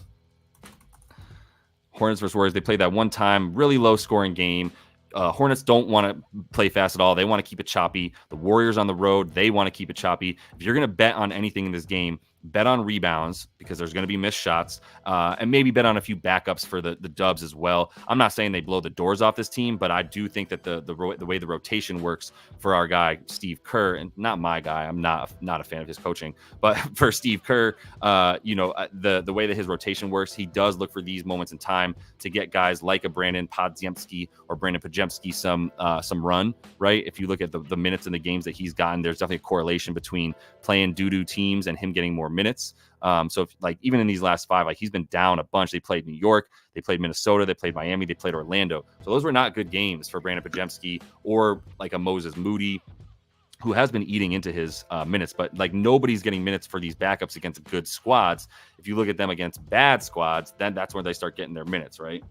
Hornets versus Warriors, they played that one time, really low scoring game. Hornets don't want to play fast at all. They want to keep it choppy. The Warriors on the road, they want to keep it choppy. If you're going to bet on anything in this game, bet on rebounds because there's going to be missed shots, and maybe bet on a few backups for the Dubs as well. I'm not saying they blow the doors off this team, but I do think that the way the rotation works for our guy Steve Kerr, and not my guy, I'm not a fan of his coaching, but for Steve Kerr, the way that his rotation works, he does look for these moments in time to get guys like a Brandon Podziemski or Brandon Pajemski some run, right? If you look at the minutes in the games that he's gotten, there's definitely a correlation between playing doo-doo teams and him getting more minutes. So if, even in these last 5, he's been down a bunch. They played New York, they played Minnesota, they played Miami, they played Orlando. So those were not good games for Brandon Pajemski or like a Moses Moody, who has been eating into his minutes. But nobody's getting minutes for these backups against good squads. If you look at them against bad squads, then that's where they start getting their minutes, right?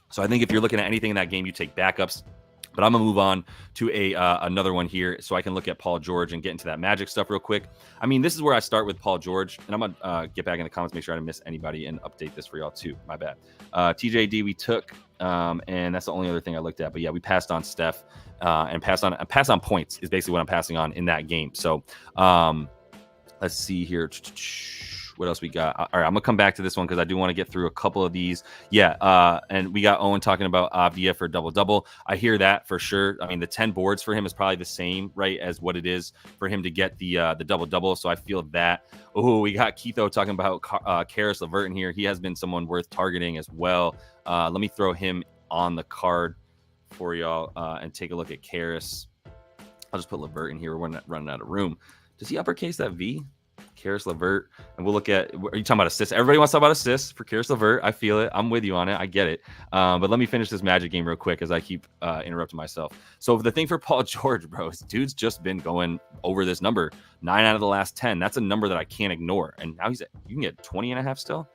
So I think if you're looking at anything in that game, you take backups. But I'm going to move on to another one here so I can look at Paul George and get into that Magic stuff real quick. I mean, this is where I start with Paul George, and I'm going to get back in the comments, make sure I didn't miss anybody, and update this for y'all too. My bad. TJD we took, and that's the only other thing I looked at. But yeah, we passed on Steph and passed on points is basically what I'm passing on in that game. So let's see here. What else we got? All right, I'm gonna come back to this one because I do want to get through a couple of these. Yeah, and we got Owen talking about Avdija for double. I hear that for sure. I mean, the 10 boards for him is probably the same, right, as what it is for him to get the double. So I feel that. Oh, we got Keitho talking about Karis LeVert in here. He has been someone worth targeting as well. Let me throw him on the card for y'all and take a look at Karis. I'll just put LeVert in here. We're not running out of room. Does he uppercase that V? Karis LeVert, and we'll look at, are you talking about assists? Everybody wants to talk about assists for Karis LeVert. I feel it. I'm with you on it. I get it. But let me finish this Magic game real quick as I keep interrupting myself. So the thing for Paul George, bro, is dude's just been going over this number 9 out of the last 10. That's a number that I can't ignore. And now you can get 20.5 still.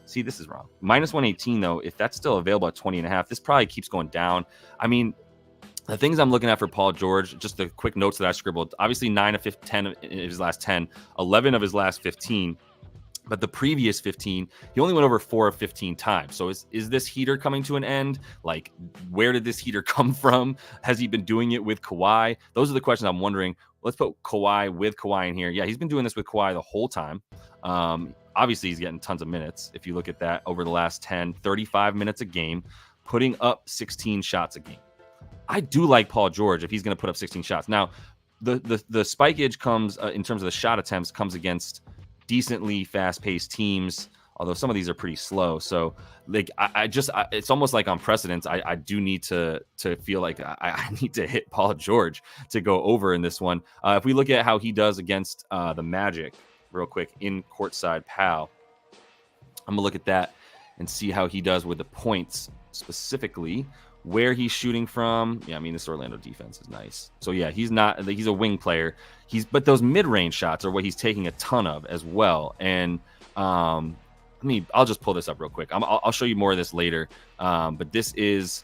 See, this is wrong. Minus 118 though. If that's still available at 20.5, this probably keeps going down. I mean, the things I'm looking at for Paul George, just the quick notes that I scribbled, obviously 9 of 10 of his last 10, 11 of his last 15. But the previous 15, he only went over 4 of 15 times. So is this heater coming to an end? Like, where did this heater come from? Has he been doing it with Kawhi? Those are the questions I'm wondering. Let's put Kawhi with Kawhi in here. Yeah, he's been doing this with Kawhi the whole time. Obviously, he's getting tons of minutes. If you look at that over the last 35 minutes a game, putting up 16 shots a game. I do like Paul George if he's going to put up 16 shots. Now, the spikeage comes in terms of the shot attempts comes against decently fast-paced teams, although some of these are pretty slow. So, like, it's almost like on precedence. I do need to feel like I need to hit Paul George to go over in this one. If we look at how he does against the Magic, real quick, in courtside pal, I'm gonna look at that and see how he does with the points specifically. Where he's shooting from. Yeah, I mean, this Orlando defense is nice. So yeah, he's a wing player. But those mid-range shots are what he's taking a ton of as well. And I'll just pull this up real quick. I'll show you more of this later. But this is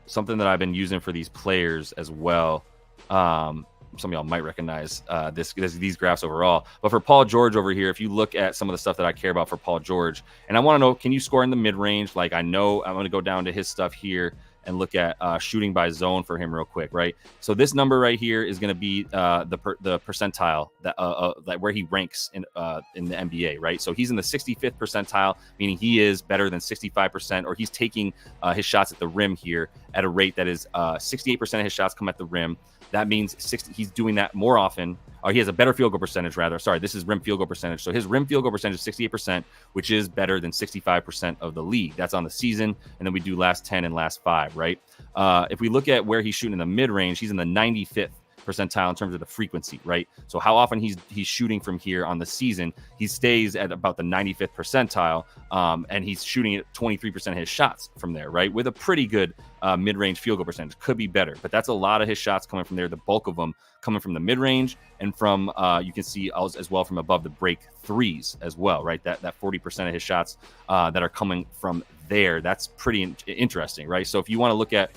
something that I've been using for these players as well. Some of y'all might recognize these graphs overall. But for Paul George over here, if you look at some of the stuff that I care about for Paul George, and I want to know, can you score in the mid-range? Like, I know I'm going to go down to his stuff here and look at shooting by zone for him real quick, right? So this number right here is going to be the percentile that where he ranks in the NBA, right? So he's in the 65th percentile, meaning he is better than 65%, or he's taking his shots at the rim here at a rate that is 68% of his shots come at the rim. That means he's doing that more often. Or he has a better field goal percentage, rather. Sorry, this is rim field goal percentage. So his rim field goal percentage is 68%, which is better than 65% of the league. That's on the season. And then we do last 10 and last 5, right? If we look at where he's shooting in the mid-range, he's in the 95th percentile in terms of the frequency, right? So how often he's shooting from here on the season, he stays at about the 95th percentile, and he's shooting at 23% of his shots from there, right? With a pretty good mid-range field goal percentage. Could be better, but that's a lot of his shots coming from there. The bulk of them coming from the mid-range and from, you can see as well from above the break threes as well, right? That 40% of his shots that are coming from there. That's pretty interesting, right? So if you want to look at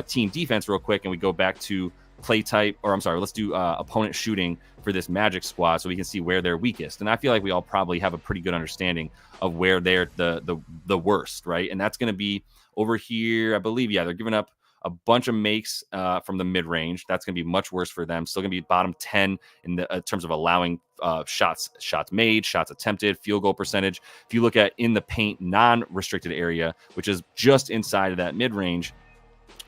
team defense real quick, and we go back to play type, or I'm sorry, let's do opponent shooting for this Magic squad so we can see where they're weakest. And I feel like we all probably have a pretty good understanding of where they're the worst, right? And that's going to be over here, I believe. Yeah, they're giving up a bunch of makes from the mid-range. That's going to be much worse for them. Still going to be bottom 10 in terms of allowing shots made, shots attempted, field goal percentage. If you look at in the paint non-restricted area, which is just inside of that mid-range,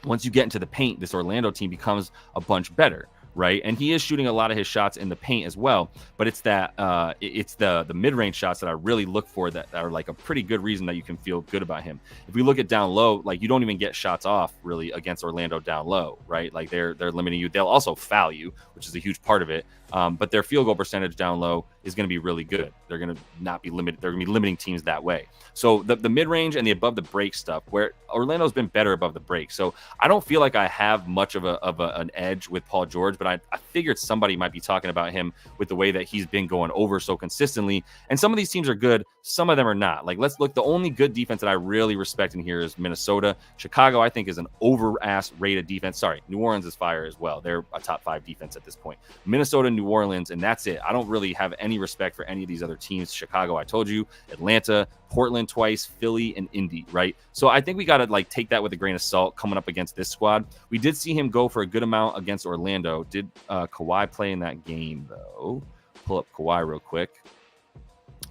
once you get into the paint, this Orlando team becomes a bunch better, right? And he is shooting a lot of his shots in the paint as well, but it's that it's the mid-range shots that I really look for that are like a pretty good reason that you can feel good about him. If we look at down low, like, you don't even get shots off really against Orlando down low, right? Like, they're limiting you. They'll also foul you, which is a huge part of it. But their field goal percentage down low is going to be really good. They're going to not be limited. They're going to be limiting teams that way. So the mid-range and the above the break stuff, where Orlando's been better above the break. So I don't feel like I have much of an edge with Paul George, but I figured somebody might be talking about him with the way that he's been going over so consistently. And some of these teams are good. Some of them are not. Like, let's look. The only good defense that I really respect in here is Minnesota. Chicago, I think, is an over-ass rated defense. Sorry, New Orleans is fire as well. They're a top 5 defense at this point. Minnesota, New Orleans, and that's it. I don't really have any respect for any of these other teams. Chicago, I told you, Atlanta, Portland twice, Philly, and Indy, right? So I think we got to like take that with a grain of salt coming up against this squad. We did see him go for a good amount against Orlando. Did Kawhi play in that game, though? Pull up Kawhi real quick.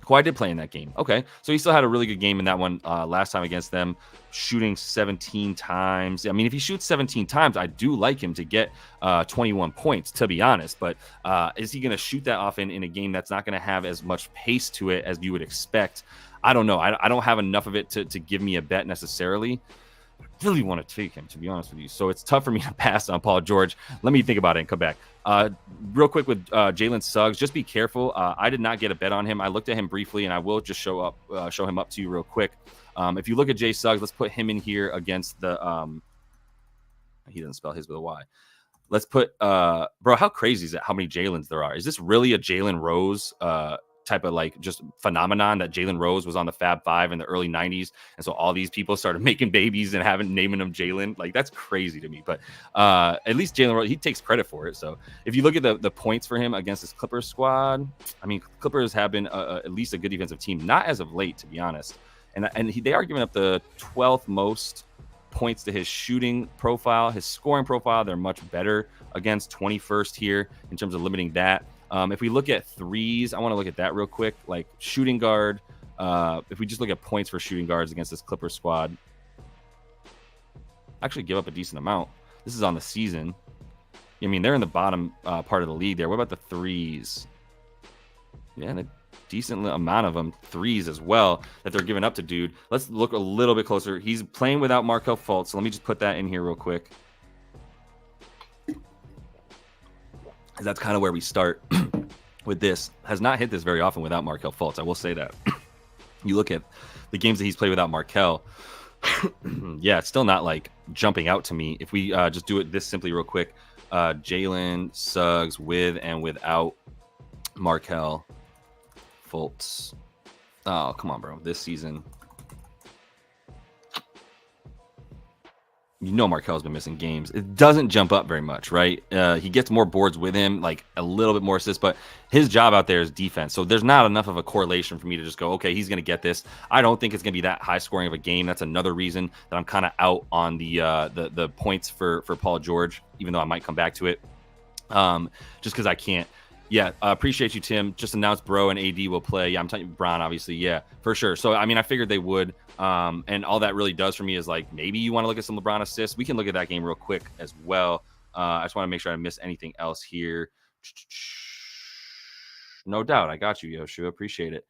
Kawhi did play in that game. Okay, so he still had a really good game in that one last time against them, shooting 17 times. I mean, if he shoots 17 times, I do like him to get 21 points, to be honest. But is he going to shoot that often in a game that's not going to have as much pace to it as you would expect? I don't know. I don't have enough of it to give me a bet necessarily. I really want to take him, to be honest with you. So it's tough for me to pass on Paul George. Let me think about it and come back. Real quick with Jalen Suggs, just be careful. I did not get a bet on him. I looked at him briefly, and I will just show him up to you real quick. If you look at Jay Suggs, let's put him in here against the he doesn't spell his with a Y. Let's put bro, how crazy is it how many Jalen's there are? Is this really a Jalen Rose type of like just phenomenon that Jalen Rose was on the Fab Five in the early 90s. And so all these people started making babies and naming them Jalen. Like, that's crazy to me. But at least Jalen Rose, he takes credit for it. So if you look at the points for him against this Clippers squad, I mean, Clippers have been at least a good defensive team, not as of late, to be honest. And they are giving up the 12th most points to his shooting profile. His scoring profile, they're much better against, 21st here in terms of limiting that. If we look at threes, I want to look at that real quick. Like shooting guard, if we just look at points for shooting guards against this Clippers squad, actually give up a decent amount. This is on the season. I mean, they're in the bottom part of the league there. What about the threes? Yeah, and a decent amount of them threes as well that they're giving up to dude. Let's look a little bit closer. He's playing without Markelle Fultz, so let me just put that in here real quick. That's kind of where we start with this. Has not hit this very often without Markelle Fultz. I will say that. You look at the games that he's played without Markelle. Yeah, it's still not like jumping out to me. If we just do it this simply real quick, Jalen Suggs with and without Markelle Fultz. Oh, come on, bro. This season, you know Markel's been missing games. It doesn't jump up very much, right? He gets more boards with him, like a little bit more assists, but his job out there is defense. So there's not enough of a correlation for me to just go, okay, he's going to get this. I don't think it's going to be that high scoring of a game. That's another reason that I'm kind of out on the points for Paul George, even though I might come back to it, just because I can't. Yeah, appreciate you, Tim. Just announced Bro and AD will play. Yeah, I'm telling you, Bron, obviously. Yeah, for sure. So, I mean, I figured they would. And all that really does for me is like, maybe you want to look at some LeBron assists. We can look at that game real quick as well. I just want to make sure I miss anything else here. No doubt. I got you, Yoshu. Appreciate it.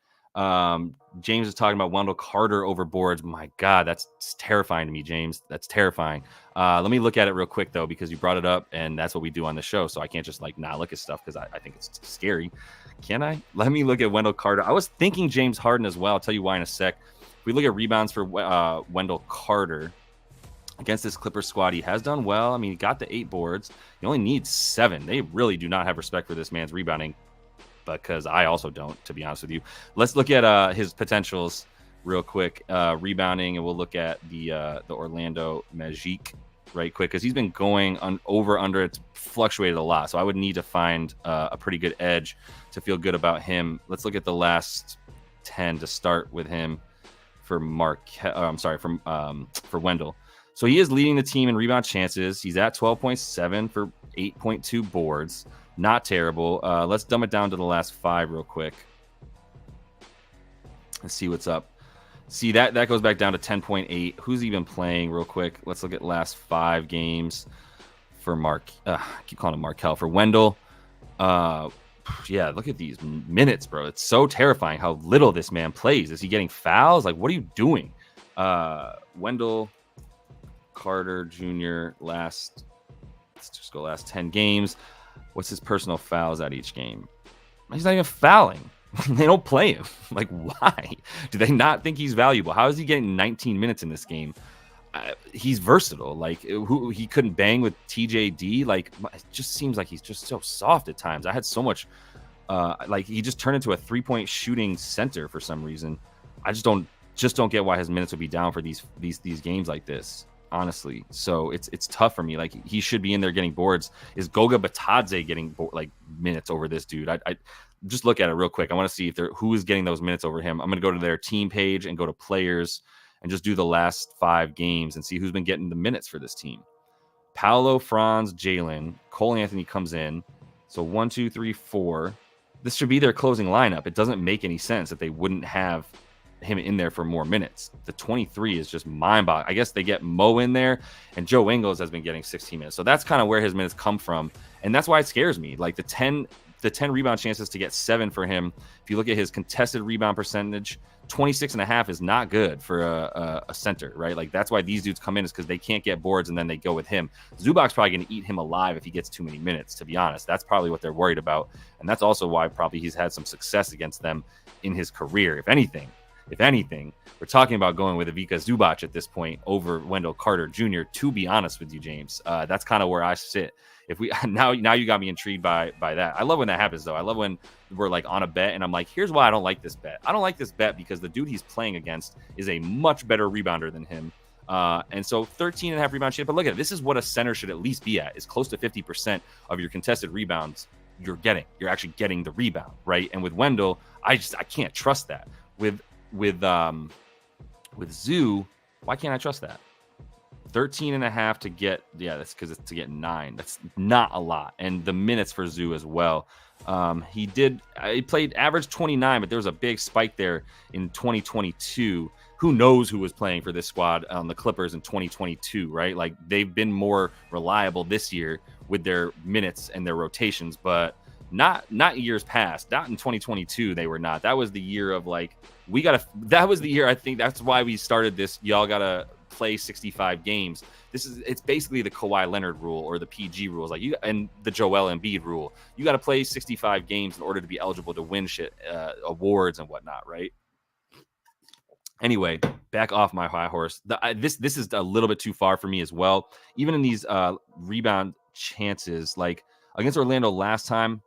James is talking about Wendell Carter over boards. My God, that's terrifying to me, James. That's terrifying. Let me look at it real quick, though, because you brought it up, and that's what we do on the show. So I can't just like not look at stuff because I think it's scary. Can I? Let me look at Wendell Carter. I was thinking James Harden as well. I'll tell you why in a sec. If we look at rebounds for Wendell Carter against this Clippers squad, he has done well. I mean, he got the 8 boards. He only needs 7. They really do not have respect for this man's rebounding, because I also don't, to be honest with you. Let's look at his potentials real quick. Rebounding, and we'll look at the Orlando Magic right quick, because he's been going under. It's fluctuated a lot, so I would need to find a pretty good edge to feel good about him. Let's look at the last 10 to start with him for for Wendell. So he is leading the team in rebound chances. He's at 12.7 for 8.2 boards. Not terrible. Let's dumb it down to the last 5 real quick. Let's see what's up. See, that goes back down to 10.8. Who's he been playing real quick? Let's look at last 5 games for I keep calling him Markelle. For Wendell. Yeah, look at these minutes, bro. It's so terrifying how little this man plays. Is he getting fouls? Like, what are you doing? Wendell Carter Jr. let's just go last 10 games. What's his personal fouls at each game? He's not even fouling. They don't play him. Like, why? Do they not think he's valuable? How is he getting 19 minutes in this game? He's versatile. Like, he couldn't bang with TJD. Like, it just seems like he's just so soft at times. I had so much. Like, he just turned into a 3-point shooting center for some reason. I just don't get why his minutes would be down for these games like this. Honestly, so it's tough for me. Like, he should be in there getting boards. Is Goga Batadze getting like minutes over this dude? I just look at it real quick. I want to see who is getting those minutes over him. I'm going to go to their team page and go to players and just do the last 5 games and see who's been getting the minutes for this team. Paolo, Franz, Jalen, Cole Anthony comes in. So 1, 2, 3, 4. This should be their closing lineup. It doesn't make any sense that they wouldn't have him in there for more minutes. The 23 is just mind-boggling. I guess they get Mo in there, and Joe Ingles has been getting 16 minutes. So that's kind of where his minutes come from, and that's why it scares me. Like, the 10 rebound chances to get 7 for him. If you look at his contested rebound percentage, 26.5 is not good for a center, right? Like, that's why these dudes come in, is because they can't get boards and then they go with him. Zubac's probably going to eat him alive if he gets too many minutes, to be honest. That's probably what they're worried about, and that's also why probably he's had some success against them in his career. If anything, we're talking about going with Ivica Zubac at this point over Wendell Carter Jr., to be honest with you, James. That's kind of where I sit if we now you got me intrigued by that. I love when that happens though. I love when we're like on a bet and I'm like, here's why I don't like this bet. I don't like this bet because the dude he's playing against is a much better rebounder than him. And so 13.5 rebound shit. But look at it. This is what a center should at least be at, is close to 50% of your contested rebounds you're getting. You're actually getting the rebound, right? And with Wendell, I can't trust that. With Zoo, why can't I trust that? 13.5 to get, that's because it's to get 9. That's not a lot. And the minutes for Zoo as well. He played average 29, but there was a big spike there in 2022. Who knows who was playing for this squad on the Clippers in 2022, right? Like, they've been more reliable this year with their minutes and their rotations, but not years past. Not in 2022, they were not. That was the year of like, that was the year, I think that's why we started this. Y'all gotta play 65 games. It's basically the Kawhi Leonard rule or the PG rules, like and the Joel Embiid rule. You got to play 65 games in order to be eligible to win awards and whatnot, right? Anyway, back off my high horse. This is a little bit too far for me as well. Even in these rebound chances, like against Orlando last time,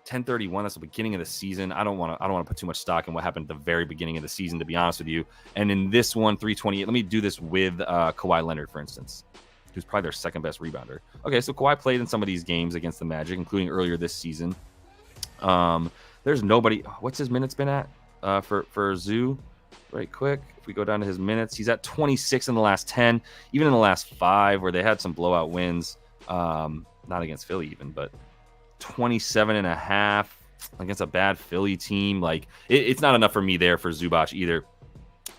10-31. That's the beginning of the season. I don't want to put too much stock in what happened at the very beginning of the season, to be honest with you. And in this one, 328. Let me do this with Kawhi Leonard, for instance, who's probably their second best rebounder. Okay, so Kawhi played in some of these games against the Magic, including earlier this season. There's nobody. What's his minutes been at for Zoo? Right quick, if we go down to his minutes, he's at 26 in the last 10, even in the last 5 where they had some blowout wins, not against Philly even, but 27.5 against a bad Philly team. Like, it's not enough for me there for Zubac either.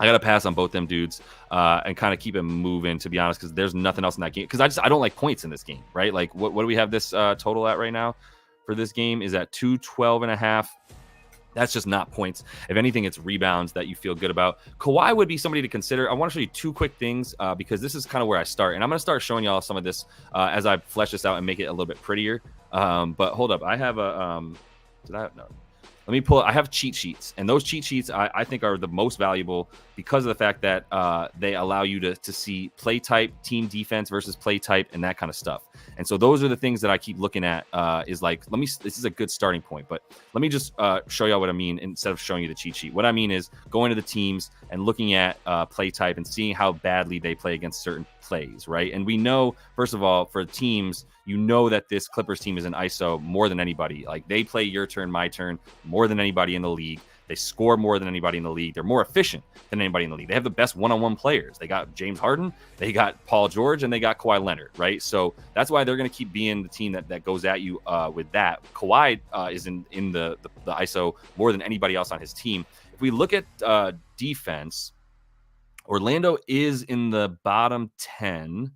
I got to pass on both them dudes and kind of keep it moving, to be honest, because there's nothing else in that game. Because I don't like points in this game, right? Like, what do we have this total at right now for this game? Is at 212.5. That's just not points. If anything, it's rebounds that you feel good about. Kawhi would be somebody to consider. I want to show you 2 quick things because this is kind of where I start. And I'm going to start showing y'all some of this as I flesh this out and make it a little bit prettier. But hold up. I have a let me pull. I have cheat sheets, and those cheat sheets I think are the most valuable because of the fact that they allow you to see play type, team defense versus play type, and that kind of stuff. And so those are the things that I keep looking at. Is like, this is a good starting point, but let me just show y'all what I mean instead of showing you the cheat sheet. What I mean is going to the teams and looking at play type and seeing how badly they play against certain plays, right? And we know, first of all, for teams, you know that this Clippers team is an ISO more than anybody. Like, they play your turn, my turn more than anybody in the league. They score more than anybody in the league. They're more efficient than anybody in the league. They have the best one-on-one players. They got James Harden, they got Paul George, and they got Kawhi Leonard, right? So that's why they're going to keep being the team that goes at you with that. Kawhi is in the ISO more than anybody else on his team. If we look at defense, Orlando is in the bottom 10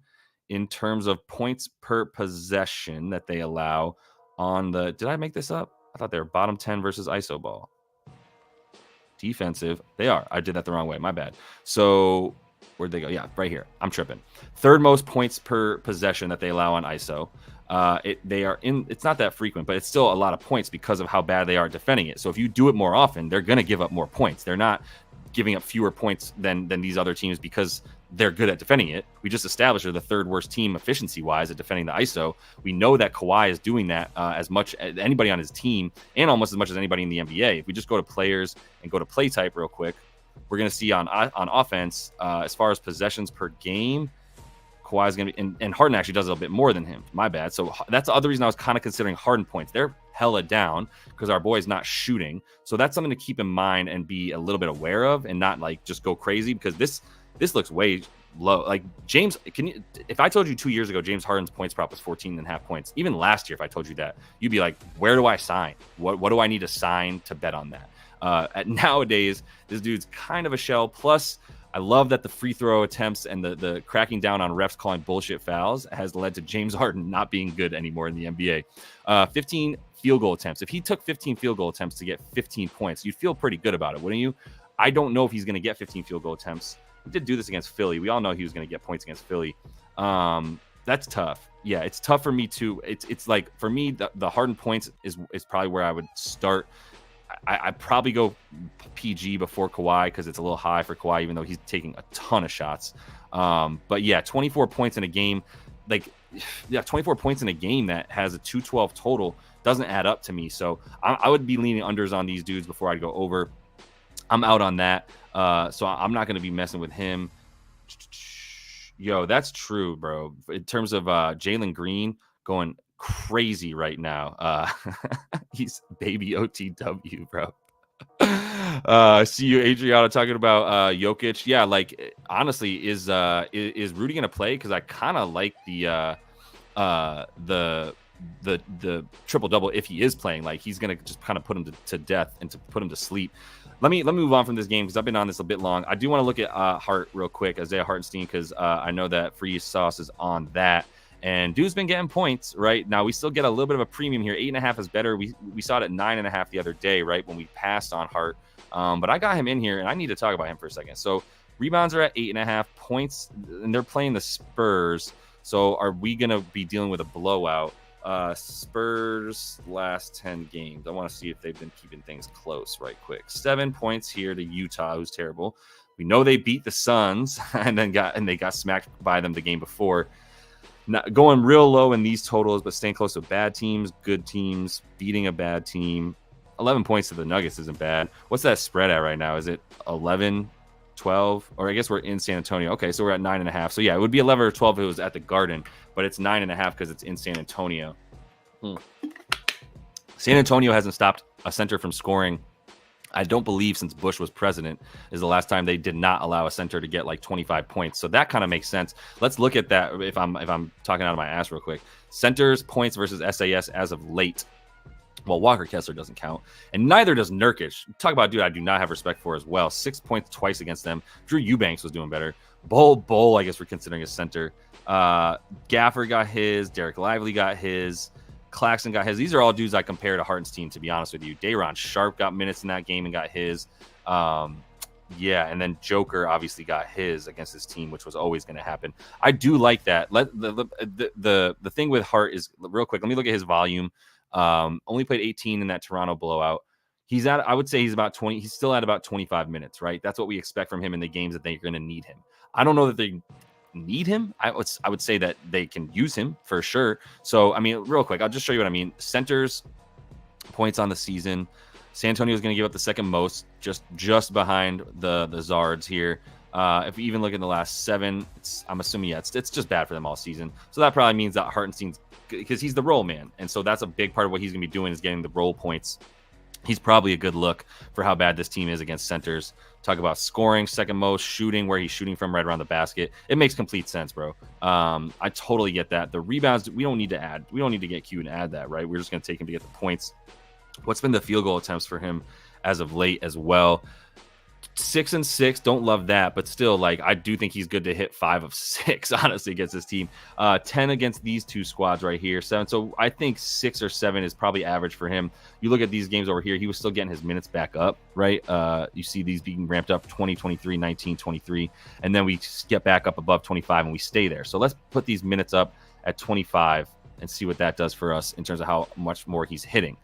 in terms of points per possession that they allow on the... Did I make this up? I thought they were bottom 10 versus ISO ball. Defensive. They are. I did that the wrong way. My bad. So where'd they go? Yeah, right here. I'm tripping. Third most points per possession that they allow on ISO. It's not that frequent, but it's still a lot of points because of how bad they are at defending it. So if you do it more often, they're going to give up more points. They're not giving up fewer points than these other teams because they're good at defending it. We just established they're the third worst team efficiency-wise at defending the ISO. We know that Kawhi is doing that as much as anybody on his team and almost as much as anybody in the NBA. If we just go to players and go to play type real quick, we're going to see on offense, as far as possessions per game, Kawhi is going to be, and Harden actually does a little bit more than him. My bad. So that's the other reason I was kind of considering Harden points. They're hella down because our boy's not shooting. So that's something to keep in mind and be a little bit aware of and not like just go crazy, because this looks way low. Like, James, if I told you 2 years ago James Harden's points prop was 14.5 points, even last year, if I told you that, you'd be like, where do I sign? What do I need to sign to bet on that? Nowadays, this dude's kind of a shell. Plus, I love that the free throw attempts and the cracking down on refs calling bullshit fouls has led to James Harden not being good anymore in the NBA. 15 field goal attempts. If he took 15 field goal attempts to get 15 points, you'd feel pretty good about it, wouldn't you? I don't know if he's going to get 15 field goal attempts. He did do this against Philly. We all know he was going to get points against Philly. That's tough. Yeah, it's tough for me too. It's like, for me, the Harden points is probably where I would start. I'd probably go PG before Kawhi because it's a little high for Kawhi, even though he's taking a ton of shots. But yeah, 24 points in a game. like, yeah, 24 points in a game that has a 212 total doesn't add up to me. So I would be leaning unders on these dudes before I'd go over. I'm out on that. So I'm not going to be messing with him. Yo, that's true, bro. In terms of Jalen Green going crazy right now. He's baby OTW, bro. See you, Adriana, talking about Jokic. Yeah, like honestly, is Rudy gonna play? Because I kind of like the triple double if he is playing. Like he's gonna just kind of put him to death and to put him to sleep. Let me move on from this game because I've been on this a bit long. I do want to look at Hart real quick, Isaiah Hartenstein, because I know that Free Sauce is on that. And dude's been getting points, right? Now we still get a little bit of a premium here. 8.5 is better. We saw it at 9.5 the other day, right? When we passed on Hart. But I got him in here and I need to talk about him for a second. So rebounds are at 8.5 points and they're playing the Spurs. So are we going to be dealing with a blowout? Spurs last 10 games. I want to see if they've been keeping things close right quick. 7 points here to Utah, who's terrible. We know they beat the Suns and they got smacked by them the game before. Not going real low in these totals, but staying close to bad teams, good teams, beating a bad team. 11 points to the Nuggets isn't bad. What's that spread at right now? Is it 11, 12? Or I guess we're in San Antonio. Okay, so we're at 9.5. So yeah, it would be 11 or 12 if it was at the Garden, but it's 9.5 because it's in San Antonio. San Antonio hasn't stopped a center from scoring. I don't believe since Bush was president is the last time they did not allow a center to get like 25 points. So that kind of makes sense. Let's look at that if I'm talking out of my ass real quick. Centers points versus SAS as of late. Well, Walker Kessler doesn't count, and neither does Nurkic. Talk about a dude I do not have respect for as well. 6 points twice against them. Drew Eubanks was doing better. Bull, I guess we're considering a center. Gaffer got his. Derek Lively got his. Claxton got his. These are all dudes I compare to Hartenstein, to be honest with you. Day'Ron Sharp got minutes in that game and got his. Yeah, and then Joker obviously got his against his team, which was always going to happen. I do like that. The thing with Hart is, real quick, let me look at his volume. Only played 18 in that Toronto blowout. I would say he's about 20. He's still at about 25 minutes, right? That's what we expect from him in the games that they're going to need him. I don't know that they need him. I would say that they can use him for sure. So, I mean, real quick, I'll just show you what I mean. Centers points on the season. San Antonio is going to give up the second most, just behind the Zards here. If we even look at the last 7, I'm assuming, it's just bad for them all season. So that probably means that Hartenstein's, because he's the role man. And so that's a big part of what he's going to be doing is getting the role points. He's probably a good look for how bad this team is against centers. Talk about scoring, second most, shooting, where he's shooting from right around the basket. It makes complete sense, bro. I totally get that. The rebounds, we don't need to add. We don't need to get Q and add that, right? We're just going to take him to get the points. What's been the field goal attempts for him as of late as well? 6 and 6, don't love that, but still, like, I do think he's good to hit 5 of 6, honestly, against this team. 10 against these two squads right here, 7. So I think 6 or 7 is probably average for him. You look at these games over here, he was still getting his minutes back up, right? You see these being ramped up 20, 23, 19, 23, and then we get back up above 25 and we stay there. So let's put these minutes up at 25 and see what that does for us in terms of how much more he's hitting.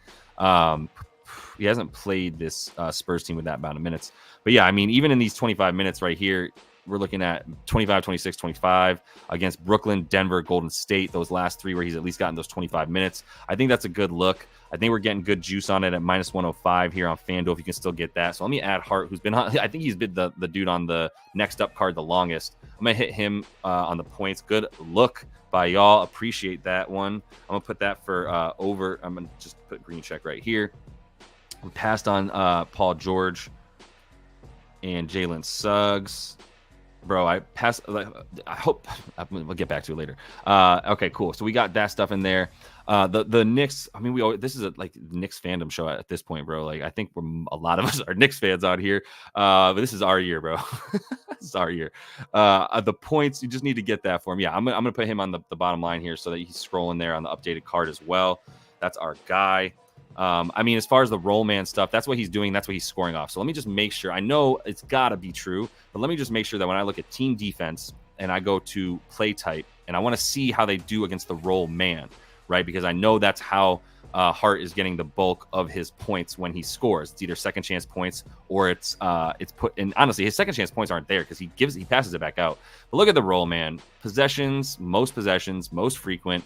He hasn't played this Spurs team with that amount of minutes. But yeah, I mean, even in these 25 minutes right here, we're looking at 25, 26, 25 against Brooklyn, Denver, Golden State, those last 3 where he's at least gotten those 25 minutes. I think that's a good look. I think we're getting good juice on it at minus 105 here on FanDuel if you can still get that. So let me add Hart, who's been on, I think he's been the dude on the next up card the longest. I'm going to hit him on the points. Good look by y'all. Appreciate that one. I'm going to put that for over. I'm going to just put green check right here. We passed on Paul George and Jalen Suggs. Bro, I passed. I hope we'll get back to it later. Okay, cool. So we got that stuff in there. The Knicks. I mean, this is a Knicks fandom show at this point, bro. Like, I think a lot of us are Knicks fans out here. But this is our year, bro. This is our year. The points, you just need to get that for him. Yeah, I'm gonna put him on the bottom line here so that he's scrolling there on the updated card as well. That's our guy. I mean, as far as the roll man stuff, that's what he's doing. That's what he's scoring off. So let me just make sure. I know it's got to be true, but let me just make sure that when I look at team defense and I go to play type and I want to see how they do against the roll man, right? Because I know that's how Hart is getting the bulk of his points when he scores. It's either second chance points or it's put in. Honestly, his second chance points aren't there because he passes it back out. But look at the roll, man. Possessions, most frequent.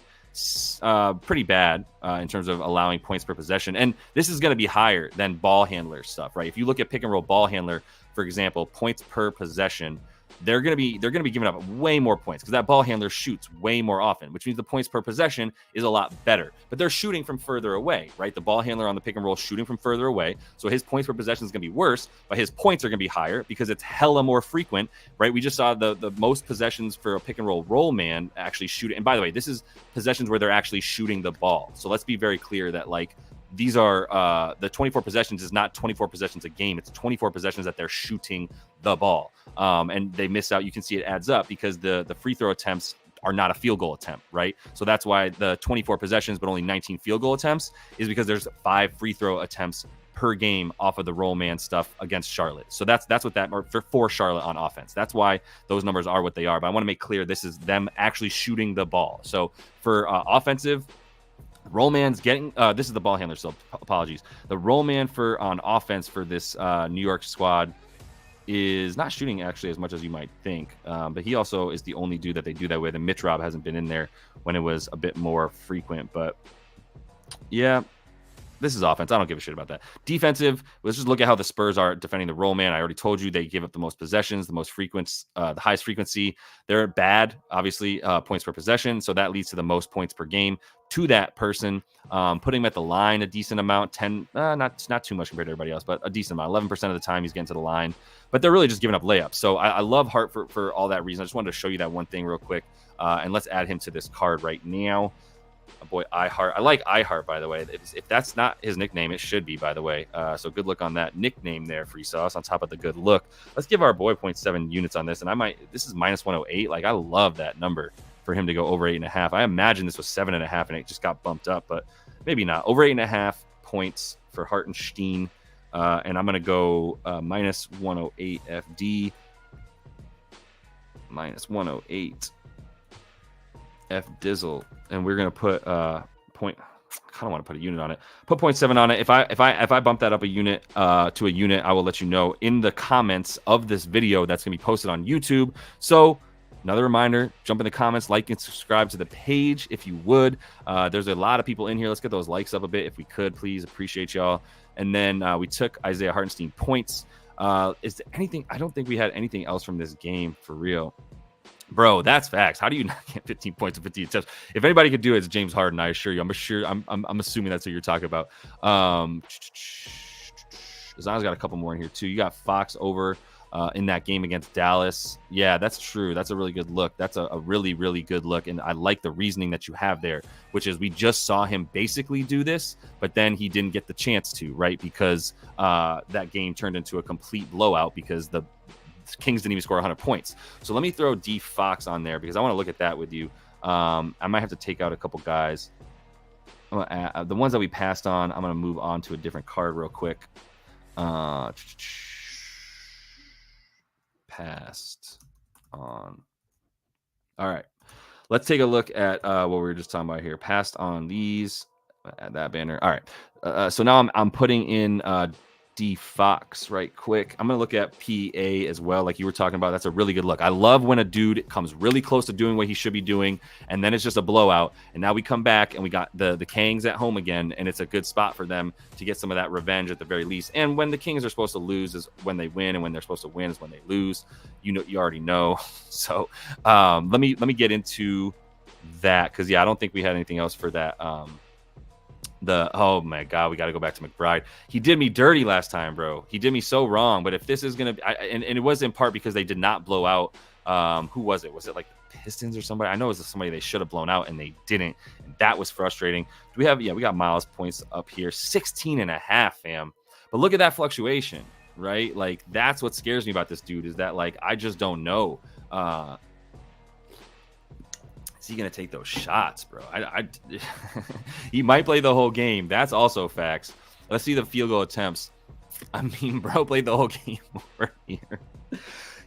Pretty bad in terms of allowing points per possession, and this is going to be higher than ball handler stuff, right? If you look at pick and roll ball handler, for example, points per possession, they're going to be giving up way more points because that ball handler shoots way more often, which means the points per possession is a lot better. But they're shooting from further away, right? The ball handler on the pick and roll is shooting from further away, so his points per possession is going to be worse, but his points are going to be higher because it's hella more frequent, right? We just saw the most possessions for a pick and roll man actually shoot. And by the way, this is possessions where they're actually shooting the ball. So let's be very clear that like these are the 24 possessions is not 24 possessions a game. It's 24 possessions that they're shooting the ball. And they miss out. You can see it adds up because the free throw attempts are not a field goal attempt, right? So that's why the 24 possessions, but only 19 field goal attempts is because there's 5 free throw attempts per game off of the roll man stuff against Charlotte. So that's what that for Charlotte on offense. That's why those numbers are what they are. But I want to make clear this is them actually shooting the ball. So for offensive, roll man's getting this is the ball handler, so apologies. The roll man for on offense for this New York squad is not shooting actually as much as you might think, but he also is the only dude that they do that with, and Mitch Rob hasn't been in there when it was a bit more frequent. But yeah, this is offense. I don't give a shit about that. Defensive, let's just look at how the Spurs are defending the roll man. I already told you they give up the most possessions, the most frequent, the highest frequency. They're bad, obviously, points per possession. So that leads to the most points per game to that person. Putting him at the line a decent amount, 10, not too much compared to everybody else, but a decent amount. 11% of the time he's getting to the line. But they're really just giving up layups. So I love Hart for all that reason. I just wanted to show you that one thing real quick. And let's add him to this card right now. My boy iHeart. I like iHeart, by the way. If that's not his nickname, it should be, by the way. So good look on that nickname there, Free Sauce, on top of the good look. Let's give our boy 0.7 units on this. And this is minus 108. Like, I love that number for him to go over 8.5. I imagine this was 7.5 and it just got bumped up, but maybe not. Over 8.5 points for Hartenstein. And I'm going to go minus 108 FD. Minus 108 F Dizzle. And we're gonna put point. I kind of want to put a unit on it. Put 0.7 on it. If I bump that up a unit to a unit, I will let you know in the comments of this video that's gonna be posted on YouTube. So another reminder: jump in the comments, like and subscribe to the page if you would. There's a lot of people in here. Let's get those likes up a bit if we could, please. Appreciate y'all. And then we took Isaiah Hartenstein points. Is there anything? I don't think we had anything else from this game for real. Bro, that's facts. How do you not get 15 points and 15 attempts? If anybody could do it, it's James Harden. I assure you. I'm assuming that's what you're talking about. Zion's got a couple more in here too. You got Fox over in that game against Dallas. Yeah, that's true. That's a really good look. That's a really, really good look. And I like the reasoning that you have there, which is we just saw him basically do this, but then he didn't get the chance to, right? Because that game turned into a complete blowout because the Kings didn't even score 100 points. So let me throw D Fox on there because I want to look at that with you. I might have to take out a couple guys. The ones that we passed on, I'm going to move on to a different card real quick. Passed on. All right. Let's take a look at what we were just talking about here. Passed on these. Add that banner. All right. So now I'm putting in D Fox right quick. I'm going to look at PA as well, like you were talking about. That's a really good look. I love when a dude comes really close to doing what he should be doing, and then it's just a blowout. And now we come back, and we got the Kangs at home again, and it's a good spot for them to get some of that revenge at the very least. And when the Kings are supposed to lose is when they win, and when they're supposed to win is when they lose. You already know. So let me get into that because, yeah, I don't think we had anything else for that. Oh my God, we got to go back to McBride. He did me dirty last time, bro. He did me so wrong. But if this is going to and it was in part because they did not blow out. Who was it? Was it like the Pistons or somebody? I know it was somebody they should have blown out and they didn't. And that was frustrating. Do we have, we got Miles points up here, 16.5, fam. But look at that fluctuation, right? Like that's what scares me about this dude is that like, I just don't know. Is he gonna take those shots, bro? He might play the whole game. That's also facts. Let's see the field goal attempts. I mean, bro played the whole game over here.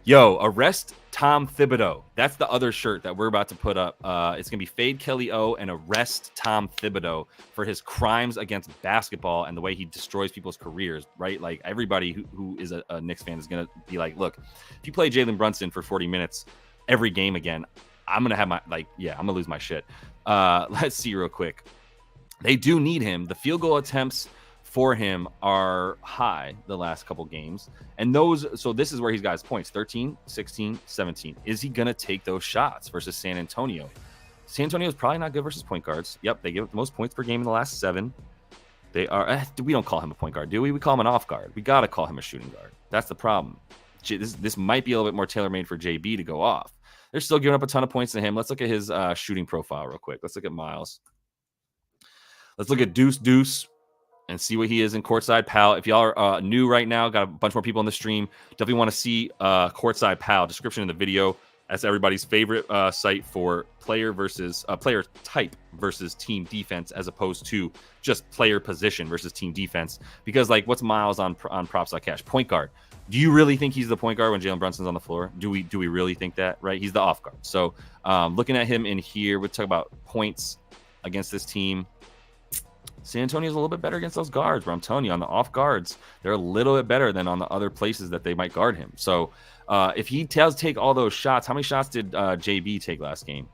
Yo, arrest Tom Thibodeau. That's the other shirt that we're about to put up. It's going to be Fade Kelly O and arrest Tom Thibodeau for his crimes against basketball and the way he destroys people's careers, right? Like everybody who is a Knicks fan is going to be like, look, if you play Jalen Brunson for 40 minutes every game again, I'm going to have I'm going to lose my shit. Let's see real quick. They do need him. The field goal attempts for him are high the last couple games. And so this is where he's got his points, 13, 16, 17. Is he going to take those shots versus San Antonio? San Antonio is probably not good versus point guards. Yep, they give up the most points per game in the last 7. They are, we don't call him a point guard, do we? We call him an off guard. We got to call him a shooting guard. That's the problem. This might be a little bit more tailor-made for JB to go off. They're still giving up a ton of points to him. Let's look at his shooting profile real quick. Let's look at Miles. Let's look at Deuce and see what he is in Courtside Pal. If y'all are new right now, got a bunch more people on the stream, definitely want to see Courtside Pal. Description in the video. That's everybody's favorite site for player type versus team defense, as opposed to just player position versus team defense. Because like, what's Miles on props.cash? Point guard. Do you really think he's the point guard when Jalen Brunson's on the floor? Do we really think that? Right? He's the off guard. So looking at him in here, we'll talk about points against this team. San Antonio's a little bit better against those guards, but I'm telling you, on the off guards, they're a little bit better than on the other places that they might guard him. So if he does take all those shots, how many shots did JB take last game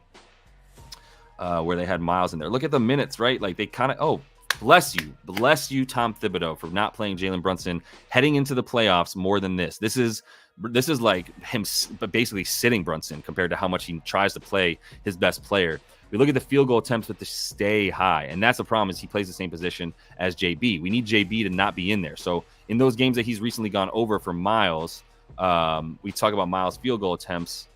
where they had Miles in there? Look at the minutes, right? Like they kind of, bless you, Tom Thibodeau, for not playing Jalen Brunson heading into the playoffs more than this. This is like him basically sitting Brunson compared to how much he tries to play his best player. We look at the field goal attempts, but to stay high. And that's the problem, is he plays the same position as JB. We need JB to not be in there. So in those games that he's recently gone over for Miles, we talk about Miles' field goal attempts,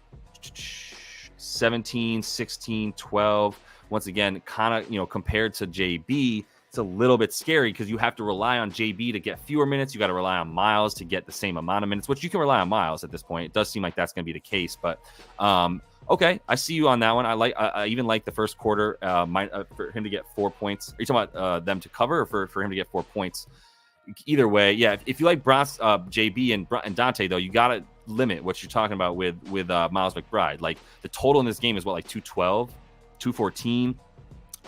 17, 16, 12. Once again, kind of, compared to JB, it's a little bit scary because you have to rely on JB to get fewer minutes. You got to rely on Miles to get the same amount of minutes, which you can rely on Miles at this point. It does seem like that's going to be the case, but okay, I see you on that one. I even like the first quarter for him to get 4 points. Are you talking about them to cover, or for him to get 4 points? Either way, yeah. If you like JB and Dante, though, you got to limit what you're talking about with Miles McBride. Like the total in this game is what, like 212, 214.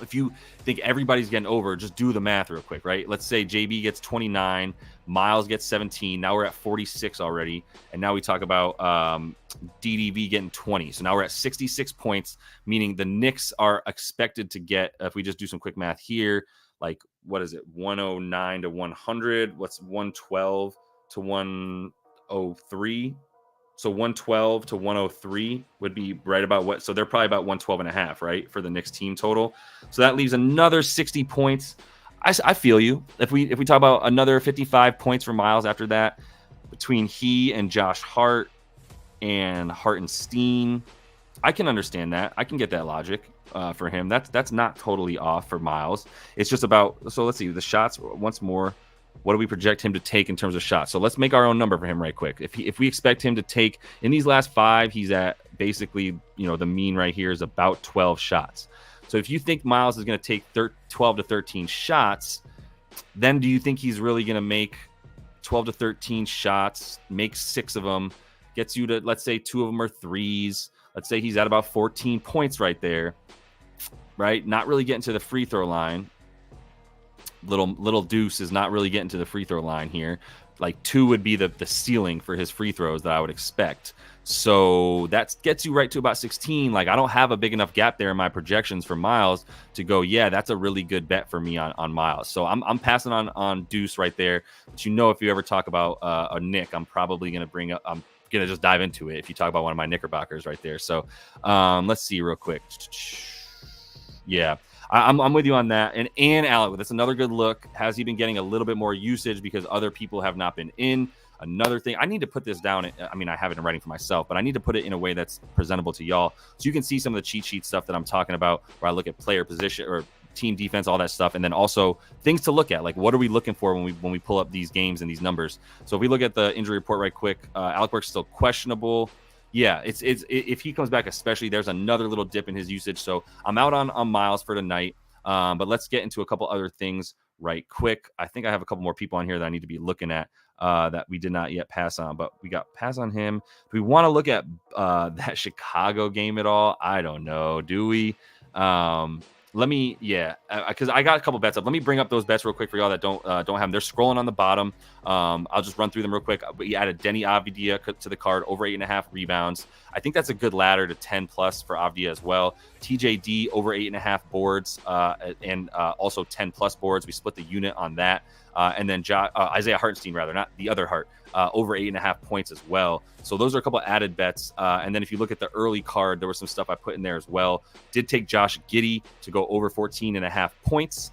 If you think everybody's getting over, just do the math real quick, right? Let's say JB gets 29, Miles gets 17. Now we're at 46 already. And now we talk about DDV getting 20. So now we're at 66 points, meaning the Knicks are expected to get, if we just do some quick math here, like, what is it? 109 to 100. What's 112 to 103? So 112 to 103 would be right about what? So they're probably about 112 and a half, right, for the Knicks team total. So that leaves another 60 points. I feel you. If we talk about another 55 points for Miles after that, between he and Josh Hart and Hartenstein, I can understand that. I can get that logic for him. That's not totally off for Miles. It's just about, so let's see, the shots once more. What do we project him to take in terms of shots? So let's make our own number for him right quick. If we expect him to take, in these last 5, he's at basically, the mean right here is about 12 shots. So if you think Miles is going to take 12 to 13 shots, then do you think he's really going to make 12 to 13 shots, make 6 of them, gets you to, let's say 2 of them are threes. Let's say he's at about 14 points right there, right? Not really getting to the free throw line. Little Deuce is not really getting to the free throw line here. Like 2 would be the ceiling for his free throws that I would expect. So that gets you right to about 16. Like I don't have a big enough gap there in my projections for Miles to go, yeah, that's a really good bet for me on Miles. So I'm passing on Deuce right there. But if you ever talk about a Nick, I'm probably going to bring up, I'm going to just dive into it if you talk about one of my Knickerbockers right there. So let's see real quick. Yeah. I'm with you on that. And Alec, that's another good look. Has he been getting a little bit more usage because other people have not been in? Another thing, I need to put this down. I mean, I have it in writing for myself, but I need to put it in a way that's presentable to y'all so you can see some of the cheat sheet stuff that I'm talking about, where I look at player position or team defense, all that stuff, and then also things to look at, like what are we looking for when we pull up these games and these numbers. So if we look at the injury report right quick, Alec Burks still questionable. Yeah, it's if he comes back, especially, there's another little dip in his usage. So I'm out on Miles for tonight. But let's get into a couple other things right quick. I think I have a couple more people on here that I need to be looking at that we did not yet pass on, but we got pass on him. Do we want to look at that Chicago game at all? I don't know. Do we? Let me, because I got a couple bets up. Let me bring up those bets real quick for y'all that don't have them. They're scrolling on the bottom. I'll just run through them real quick. We added Denny Avdija to the card, over 8.5 rebounds. I think that's a good ladder to 10 plus for Avdija as well. TJD over 8.5 boards and also 10 plus boards. We split the unit on that. And then Isaiah Hartenstein, rather, not the other Hart, over 8.5 points as well. So those are a couple added bets. And then if you look at the early card, there was some stuff I put in there as well. Did take Josh Giddey to go over 14.5 points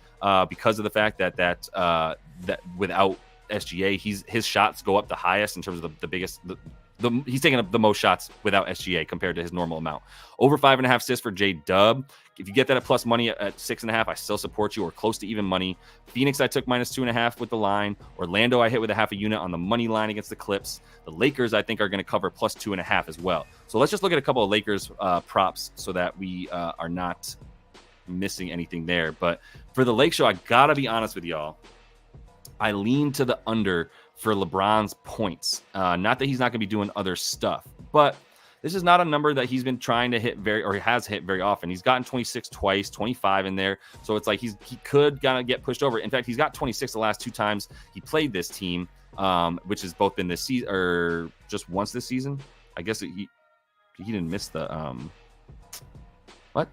because of the fact that without SGA, his shots go up the highest in terms of the biggest. He's taking up the most shots without SGA compared to his normal amount. Over 5.5 assists for J-Dub. If you get that at plus money at 6.5, I still support you, or close to even money. Phoenix, I took -2.5 with the line. Orlando, I hit with a half a unit on the money line against the Clips. The Lakers, I think, are going to cover plus 2.5 as well. So let's just look at a couple of Lakers props so that we are not missing anything there. But for the Lake Show, I got to be honest with y'all. I lean to the under for LeBron's points. Not that he's not going to be doing other stuff, but this is not a number that he's been trying to hit he has hit very often. He's gotten 26 twice, 25 in there. So it's like he could kind of get pushed over. In fact, he's got 26 the last 2 times he played this team, which has both been this season or just once this season. I guess he didn't miss the what?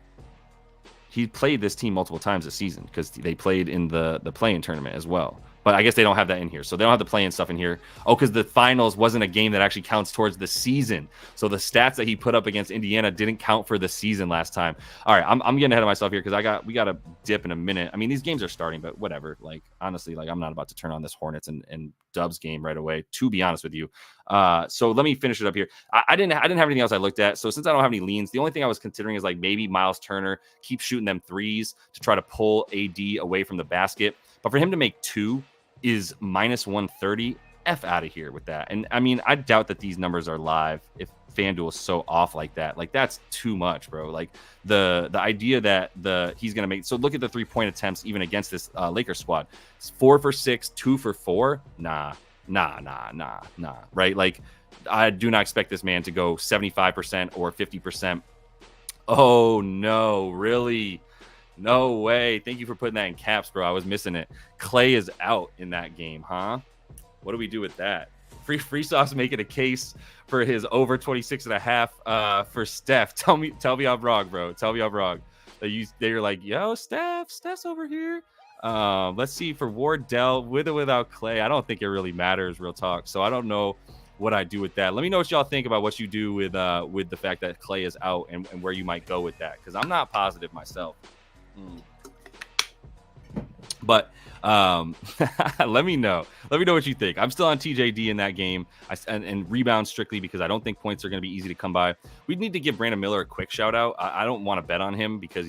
He played this team multiple times this season because they played in the play-in tournament as well. But I guess they don't have that in here. So they don't have the play-in stuff in here. Oh, because the finals wasn't a game that actually counts towards the season. So the stats that he put up against Indiana didn't count for the season last time. All right, I'm getting ahead of myself here because we got to dip in a minute. I mean, these games are starting, but whatever. Like, honestly, like I'm not about to turn on this Hornets and Dubs game right away, to be honest with you. So let me finish it up here. I didn't have anything else I looked at. So since I don't have any leans, the only thing I was considering is like maybe Miles Turner keep shooting them threes to try to pull AD away from the basket. But for him to make 2 is -130. F out of here with that. And I mean, I doubt that these numbers are live if FanDuel is so off like that. Like, that's too much, bro. Like the idea that he's gonna make. So look at the 3-point attempts even against this Lakers squad. It's 4 for 6, 2 for 4. Nah. Right? Like, I do not expect this man to go 75% or 50%. Oh no, really? No way. Thank you for putting that in caps, bro. I was missing it. Clay is out in that game, huh? What do we do with that? Free Sauce making a case for his over 26.5 for Steph. Tell me I'm wrong, bro. Tell me I'm wrong. They're like, yo, Steph's over here. Let's see for Wardell with or without Clay. I don't think it really matters, real talk. So I don't know what I do with that. Let me know what y'all think about what you do with the fact that Clay is out and where you might go with that, because I'm not positive myself. But let me know what you think. I'm still on TJD in that game, and rebound strictly because I don't think points are going to be easy to come by. We need to give Brandon Miller a quick shout out. I don't want to bet on him because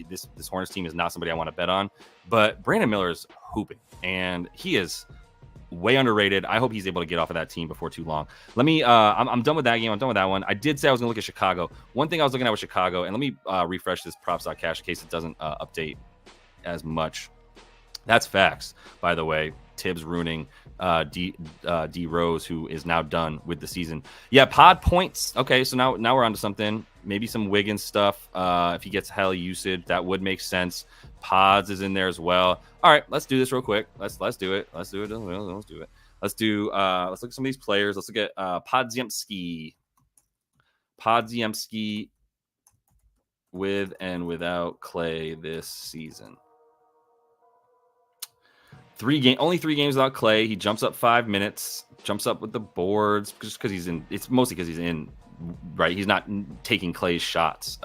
this Hornets team is not somebody I want to bet on, but Brandon Miller is hooping and he is way underrated. I hope he's able to get off of that team before too long. Let me I'm done with that game. I'm done with that one. I did say I was gonna look at Chicago. One thing I was looking at was Chicago, and let me refresh this props.cash in case it doesn't update as much. That's facts, by the way. Tibbs ruining D Rose, who is now done with the season. Yeah, pod points. Okay, so now we're on to something. Maybe some Wiggins stuff. If he gets hell usage, that would make sense. Pods is in there as well. All right, let's do this real quick. Let's do it. Let's do it. Let's look at some of these players. Let's look at Podziemski with and without Clay this season. Only 3 games without Clay. He jumps up 5 minutes, jumps up with the boards just because he's in. It's mostly because he's in, right? He's not taking Clay's shots.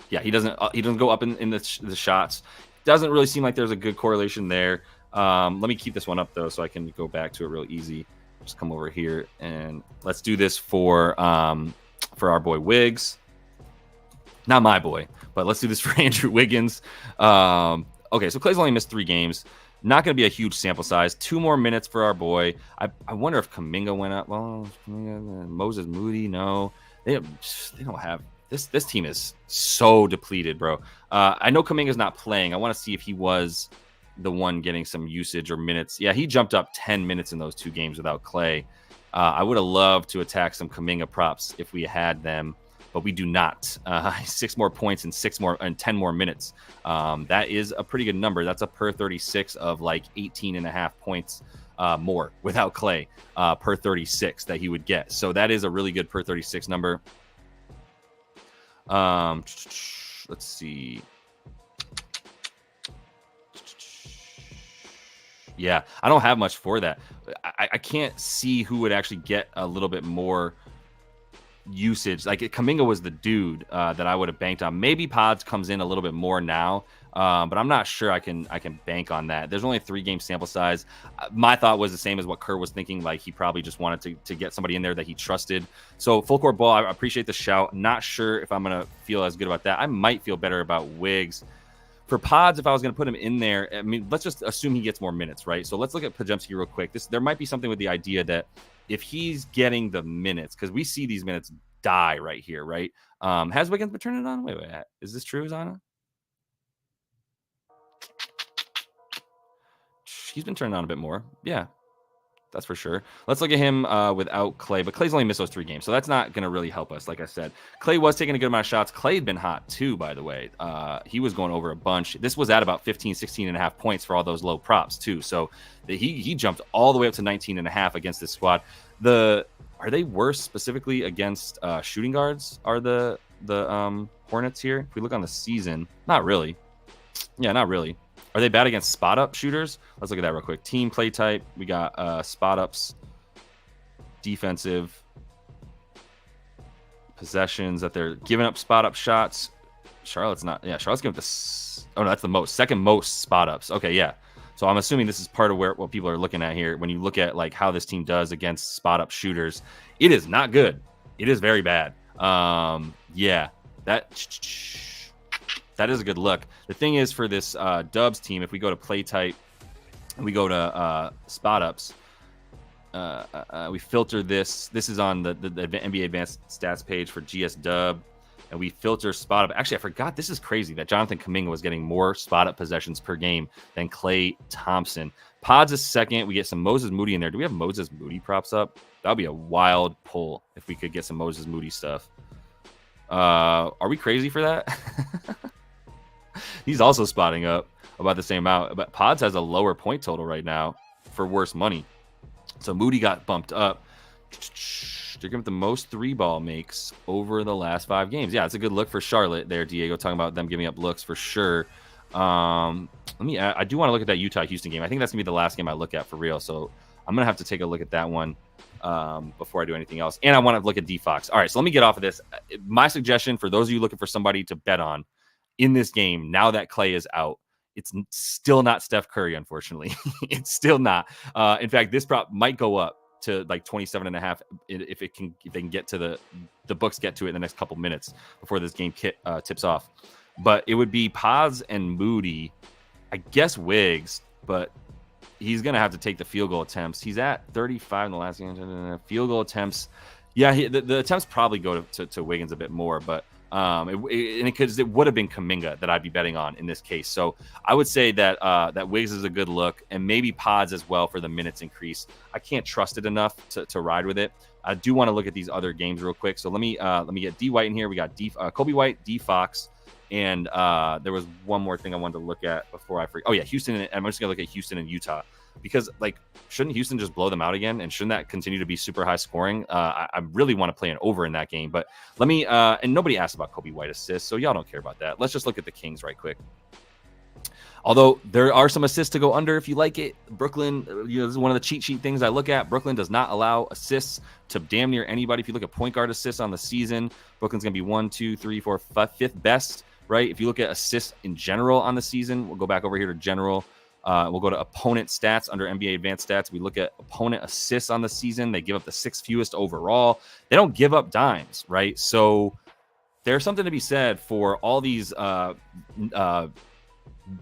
He doesn't go up in the shots. Doesn't really seem like there's a good correlation there. Let me keep this one up though, so I can go back to it real easy. Just come over here and let's do this for our boy Wiggs. Not my boy, but let's do this for Andrew Wiggins. Okay, so Clay's only missed 3 games. Not going to be a huge sample size. 2 more minutes for our boy. I wonder if Kuminga went up. Well, Moses Moody, no. They don't have this team is so depleted, bro. I know Kuminga's not playing. I want to see if he was the one getting some usage or minutes. Yeah, he jumped up 10 minutes in those 2 games without Clay. I would have loved to attack some Kuminga props if we had them, but we do not. 6 more points and 10 more minutes. That is a pretty good number. That's a per 36 of like 18 and a half points more without Clay per 36 that he would get. So that is a really good per 36 number. Let's see. Yeah, I don't have much for that. I can't see who would actually get a little bit more usage. Like Kuminga was the dude that I would have banked on. Maybe Pods comes in a little bit more now, but I'm not sure I can bank on that. There's only a 3-game sample size. My thought was the same as what Kerr was thinking. Like he probably just wanted to get somebody in there that he trusted. So full court ball, I appreciate the shout. Not sure if I'm gonna feel as good about that. I might feel better about Wiggs. For Pods, if I was going to put him in there, I mean, let's just assume he gets more minutes, right? So let's look at Pajemski real quick. There might be something with the idea that if he's getting the minutes, because we see these minutes die right here, right? Has Wiggins been turning it on? Wait, is this true, Zana? He's been turning on a bit more. Yeah, that's for sure. Let's look at him without Clay, but Clay's only missed those 3 games, so that's not going to really help us. Like I said, Clay was taking a good amount of shots. Clay had been hot too, by the way. He was going over a bunch. This was at about 15, 16 and a half points for all those low props too. So he jumped all the way up to 19 and a half against this squad. Are they worse specifically against shooting guards? Are the Hornets here? If we look on the season, not really. Yeah, not really. Are they bad against spot up shooters? Let's look at that real quick. Team play type. We got spot ups, defensive possessions that they're giving up spot up shots. Charlotte's not. Yeah, Charlotte's giving up oh no, that's the second most spot ups. Okay, yeah. So I'm assuming this is part of what people are looking at here. When you look at like how this team does against spot up shooters, it is not good. It is very bad. Yeah, that is a good look. The thing is for this Dubs team, if we go to play type, we go to spot ups, we filter this. This is on the NBA Advanced Stats page for GS Dub, and we filter spot up. Actually, I forgot. This is crazy that Jonathan Kuminga was getting more spot up possessions per game than Klay Thompson. Pods is second. We get some Moses Moody in there. Do we have Moses Moody props up? That would be a wild pull if we could get some Moses Moody stuff. Are we crazy for that? He's also spotting up about the same amount, but Pods has a lower point total right now for worse money. So Moody got bumped up. They're giving the most 3-ball makes over the last 5 games. Yeah, it's a good look for Charlotte there, Diego, talking about them giving up looks for sure. I do want to look at that Utah-Houston game. I think that's going to be the last game I look at for real. So I'm going to have to take a look at that one before I do anything else. And I want to look at D-Fox. All right, so let me get off of this. My suggestion for those of you looking for somebody to bet on in this game, now that Clay is out, it's still not Steph Curry, unfortunately. It's still not. In fact, this prop might go up to like 27.5 if they can get to the books get to it in the next couple minutes before this game tips off. But it would be Paz and Moody, I guess Wiggs, but he's gonna have to take the field goal attempts. He's at 35 in the last game. Field goal attempts, yeah, the attempts probably go to Wiggins a bit more, but it would have been Kuminga that I'd be betting on in this case. So I would say that that Wiggs is a good look, and maybe Pods as well for the minutes increase. I can't trust it enough to ride with it. I do want to look at these other games real quick. So let me get D White in here. We got Kobe White, D Fox, and there was one more thing I wanted to look at before I forget. Oh yeah, Houston. I'm just gonna look at Houston and Utah because shouldn't Houston just blow them out again? And shouldn't that continue to be super high scoring? I really want to play an over in that game. But let me, and nobody asked about Kobe White assists, so y'all don't care about that. Let's just look at the Kings right quick. Although there are some assists to go under if you like it. Brooklyn, this is one of the cheat sheet things I look at. Brooklyn does not allow assists to damn near anybody. If you look at point guard assists on the season, Brooklyn's going to be 1, 2, 3, 4, 5, 5th best, right? If you look at assists in general on the season, we'll go back over here to general. We'll go to opponent stats under NBA Advanced Stats. We look at opponent assists on the season. They give up the 6th fewest overall. They don't give up dimes, right? So there's something to be said for all these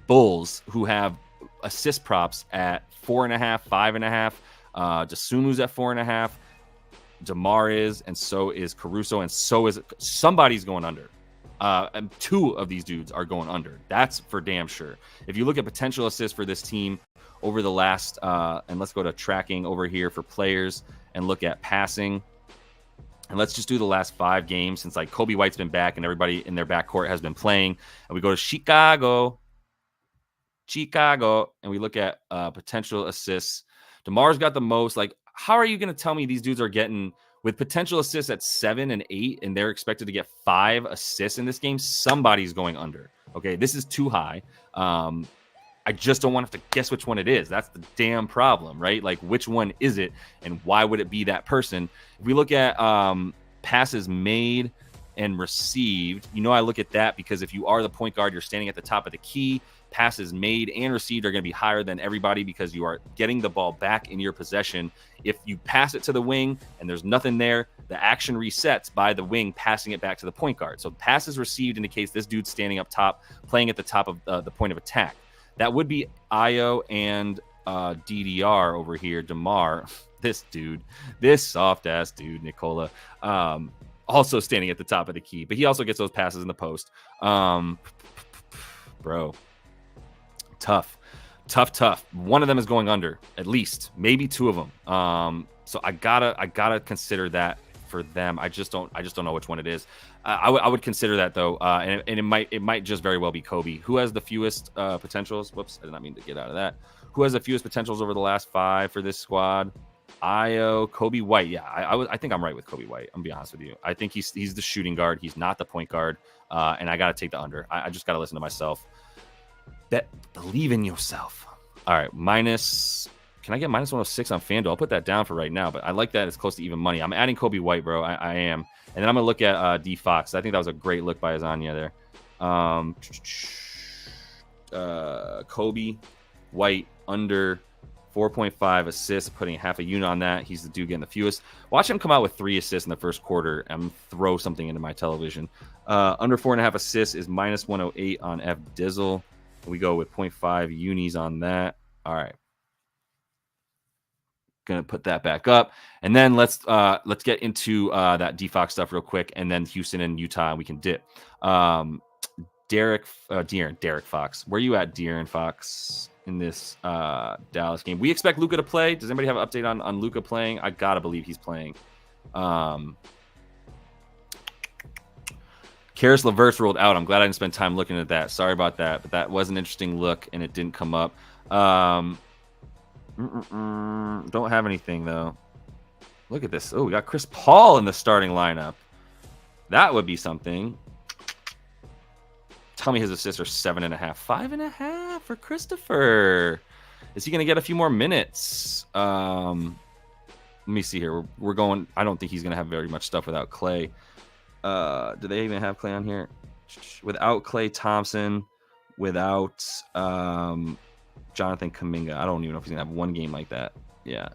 Bulls who have assist props at 4.5, 5.5. Desumu's at 4.5. DeMar is, and so is Caruso, and so is somebody's going under. And 2 of these dudes are going under. That's for damn sure. If you look at potential assists for this team over the last, and let's go to tracking over here for players and look at passing. And let's just do the last 5 games since like Kobe White's been back and everybody in their backcourt has been playing. And we go to Chicago, and we look at potential assists. DeMar's got the most. Like, how are you going to tell me these dudes are getting with potential assists at 7 and 8, and they're expected to get 5 assists in this game? Somebody's going under. Okay, this is too high. I just don't want to have to guess which one it is. That's the damn problem, right? Like, which one is it, and why would it be that person? If we look at passes made and received, I look at that because if you are the point guard, you're standing at the top of the key. Passes made and received are going to be higher than everybody because you are getting the ball back in your possession. If you pass it to the wing and there's nothing there, the action resets by the wing passing it back to the point guard. So passes received indicates this dude's standing up top, playing at the top of the point of attack. That would be Io and DDR over here. DeMar, this soft-ass dude, Nicola, also standing at the top of the key. But he also gets those passes in the post. Bro. Tough. One of them is going under, at least, maybe 2 of them. So I gotta consider that for them. I just don't know which one it is. I would consider that though, and it might just very well be Kobe, who has the fewest potentials. Whoops, I did not mean to get out of that. Who has the fewest potentials over the last 5 for this squad? Io, Kobe White. Yeah, I think I'm right with Kobe White. I'm gonna be honest with you. I think he's the shooting guard. He's not the point guard, and I gotta take the under. I just gotta listen to myself. Believe in yourself. All right, can I get minus 106 on FanDuel? I'll put that down for right now, but I like that it's close to even money. I'm adding Kobe White, bro. I am. And then I'm going to look at D Fox. I think that was a great look by Azania there. Kobe White under 4.5 assists, putting half a unit on that. He's the dude getting the fewest. Watch him come out with 3 assists in the first quarter and throw something into my television. Under 4.5 assists is minus 108 on F Dizzle. We go with 0.5 unis on that. All right. Gonna put that back up, and then let's get into that DFox stuff real quick, and then Houston and Utah, and we can dip. Derek Fox, where you at, De'Aaron Fox, in this Dallas game? We expect Luka to play. Does anybody have an update on Luka playing? I gotta believe he's playing. Karis LeVert's ruled out. I'm glad I didn't spend time looking at that. Sorry about that, but that was an interesting look, and it didn't come up. Don't have anything, though. Look at this. Oh, we got Chris Paul in the starting lineup. That would be something. Tell me his assists are 7.5. 5.5 for Christopher. Is he going to get a few more minutes? Let me see here. We're going. I don't think he's going to have very much stuff without Clay. Do they even have Clay on here? Without Clay Thompson, without Jonathan Kuminga, I don't even know if he's gonna have one game like that. Yeah,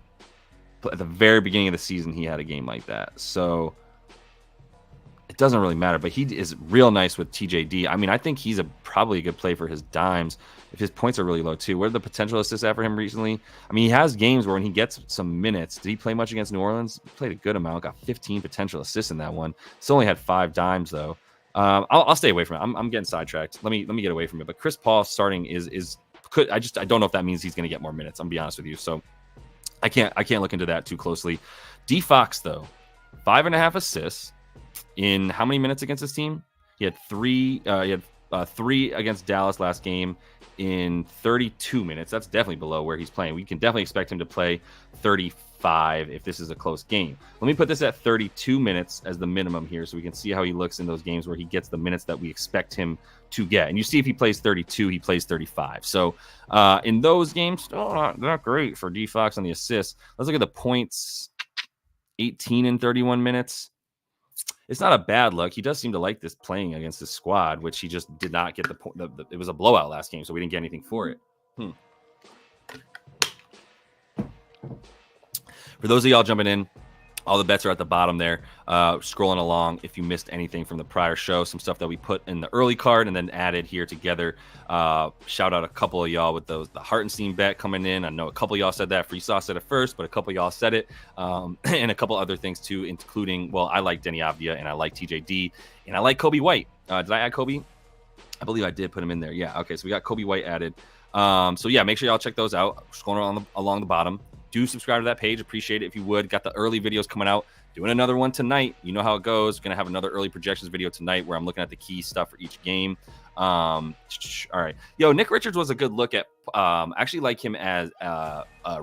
but at the very beginning of the season, he had a game like that. So it doesn't really matter. But he is real nice with TJD. I mean, I think he's probably a good play for his dimes if his points are really low too. What are the potential assists at for him recently? I mean, he has games where when he gets some minutes. Did he play much against New Orleans? He played a good amount. Got 15 potential assists in that one. Still only had 5 dimes though. I'll stay away from it. I'm getting sidetracked. Let me get away from it. But Chris Paul starting I don't know if that means he's going to get more minutes. I'm gonna be honest with you. So I can't look into that too closely. D Fox though, 5.5 assists in how many minutes against this team? He had 3. He had 3 against Dallas last game in 32 minutes. That's definitely below where he's playing. We can definitely expect him to play 35 if this is a close game. Let me put this at 32 minutes as the minimum here so we can see how he looks in those games where he gets the minutes that we expect him to get. And you see if he plays 32, he plays 35. So in those games, not great for D Fox on the assists. Let's look at the points. 18 in 31 minutes. It's not a bad look. He does seem to like this playing against his squad, which he just did not get the point. It was a blowout last game, so we didn't get anything for it. For those of y'all jumping in, All the bets are at the bottom there. Scrolling along, if you missed anything from the prior show, some stuff that we put in the early card and then added here together. Shout out a couple of y'all with the Hartenstein bet coming in. I know a couple of y'all said that. Free Sauce said it first, but a couple of y'all said it. And a couple other things too, including, well, I like Denny Avdija and I like TJD and I like Kobe White. Did I add Kobe? I believe I did put him in there. Yeah. Okay. So we got Kobe White added. So yeah, make sure y'all check those out. Scrolling along the bottom. Do subscribe to that page. Appreciate it if you would. Got the early videos coming out. Doing another one tonight. You know how it goes. Going to have another early projections video tonight where I'm looking at the key stuff for each game. All right. Yo, Nick Richards was a good look at. Actually like him as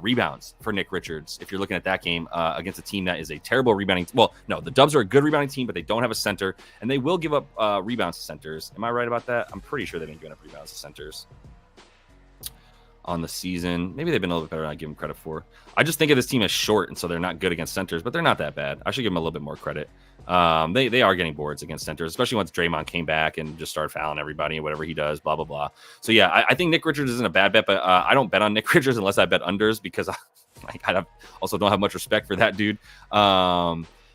rebounds for Nick Richards. If you're looking at that game against a team that is a terrible rebounding. Well, no, the Dubs are a good rebounding team, but they don't have a center. And they will give up rebounds to centers. Am I right about that? I'm pretty sure they've been giving up rebounds to centers on the season. Maybe they've been a little bit better than I give them credit for. I just think of this team as short, and so they're not good against centers, but they're not that bad. I should give them a little bit more credit. They are getting boards against centers, especially once Draymond came back and just started fouling everybody and whatever he does, blah, blah, blah. So, yeah, I think Nick Richards isn't a bad bet, but I don't bet on Nick Richards unless I bet unders because I also don't have much respect for that dude.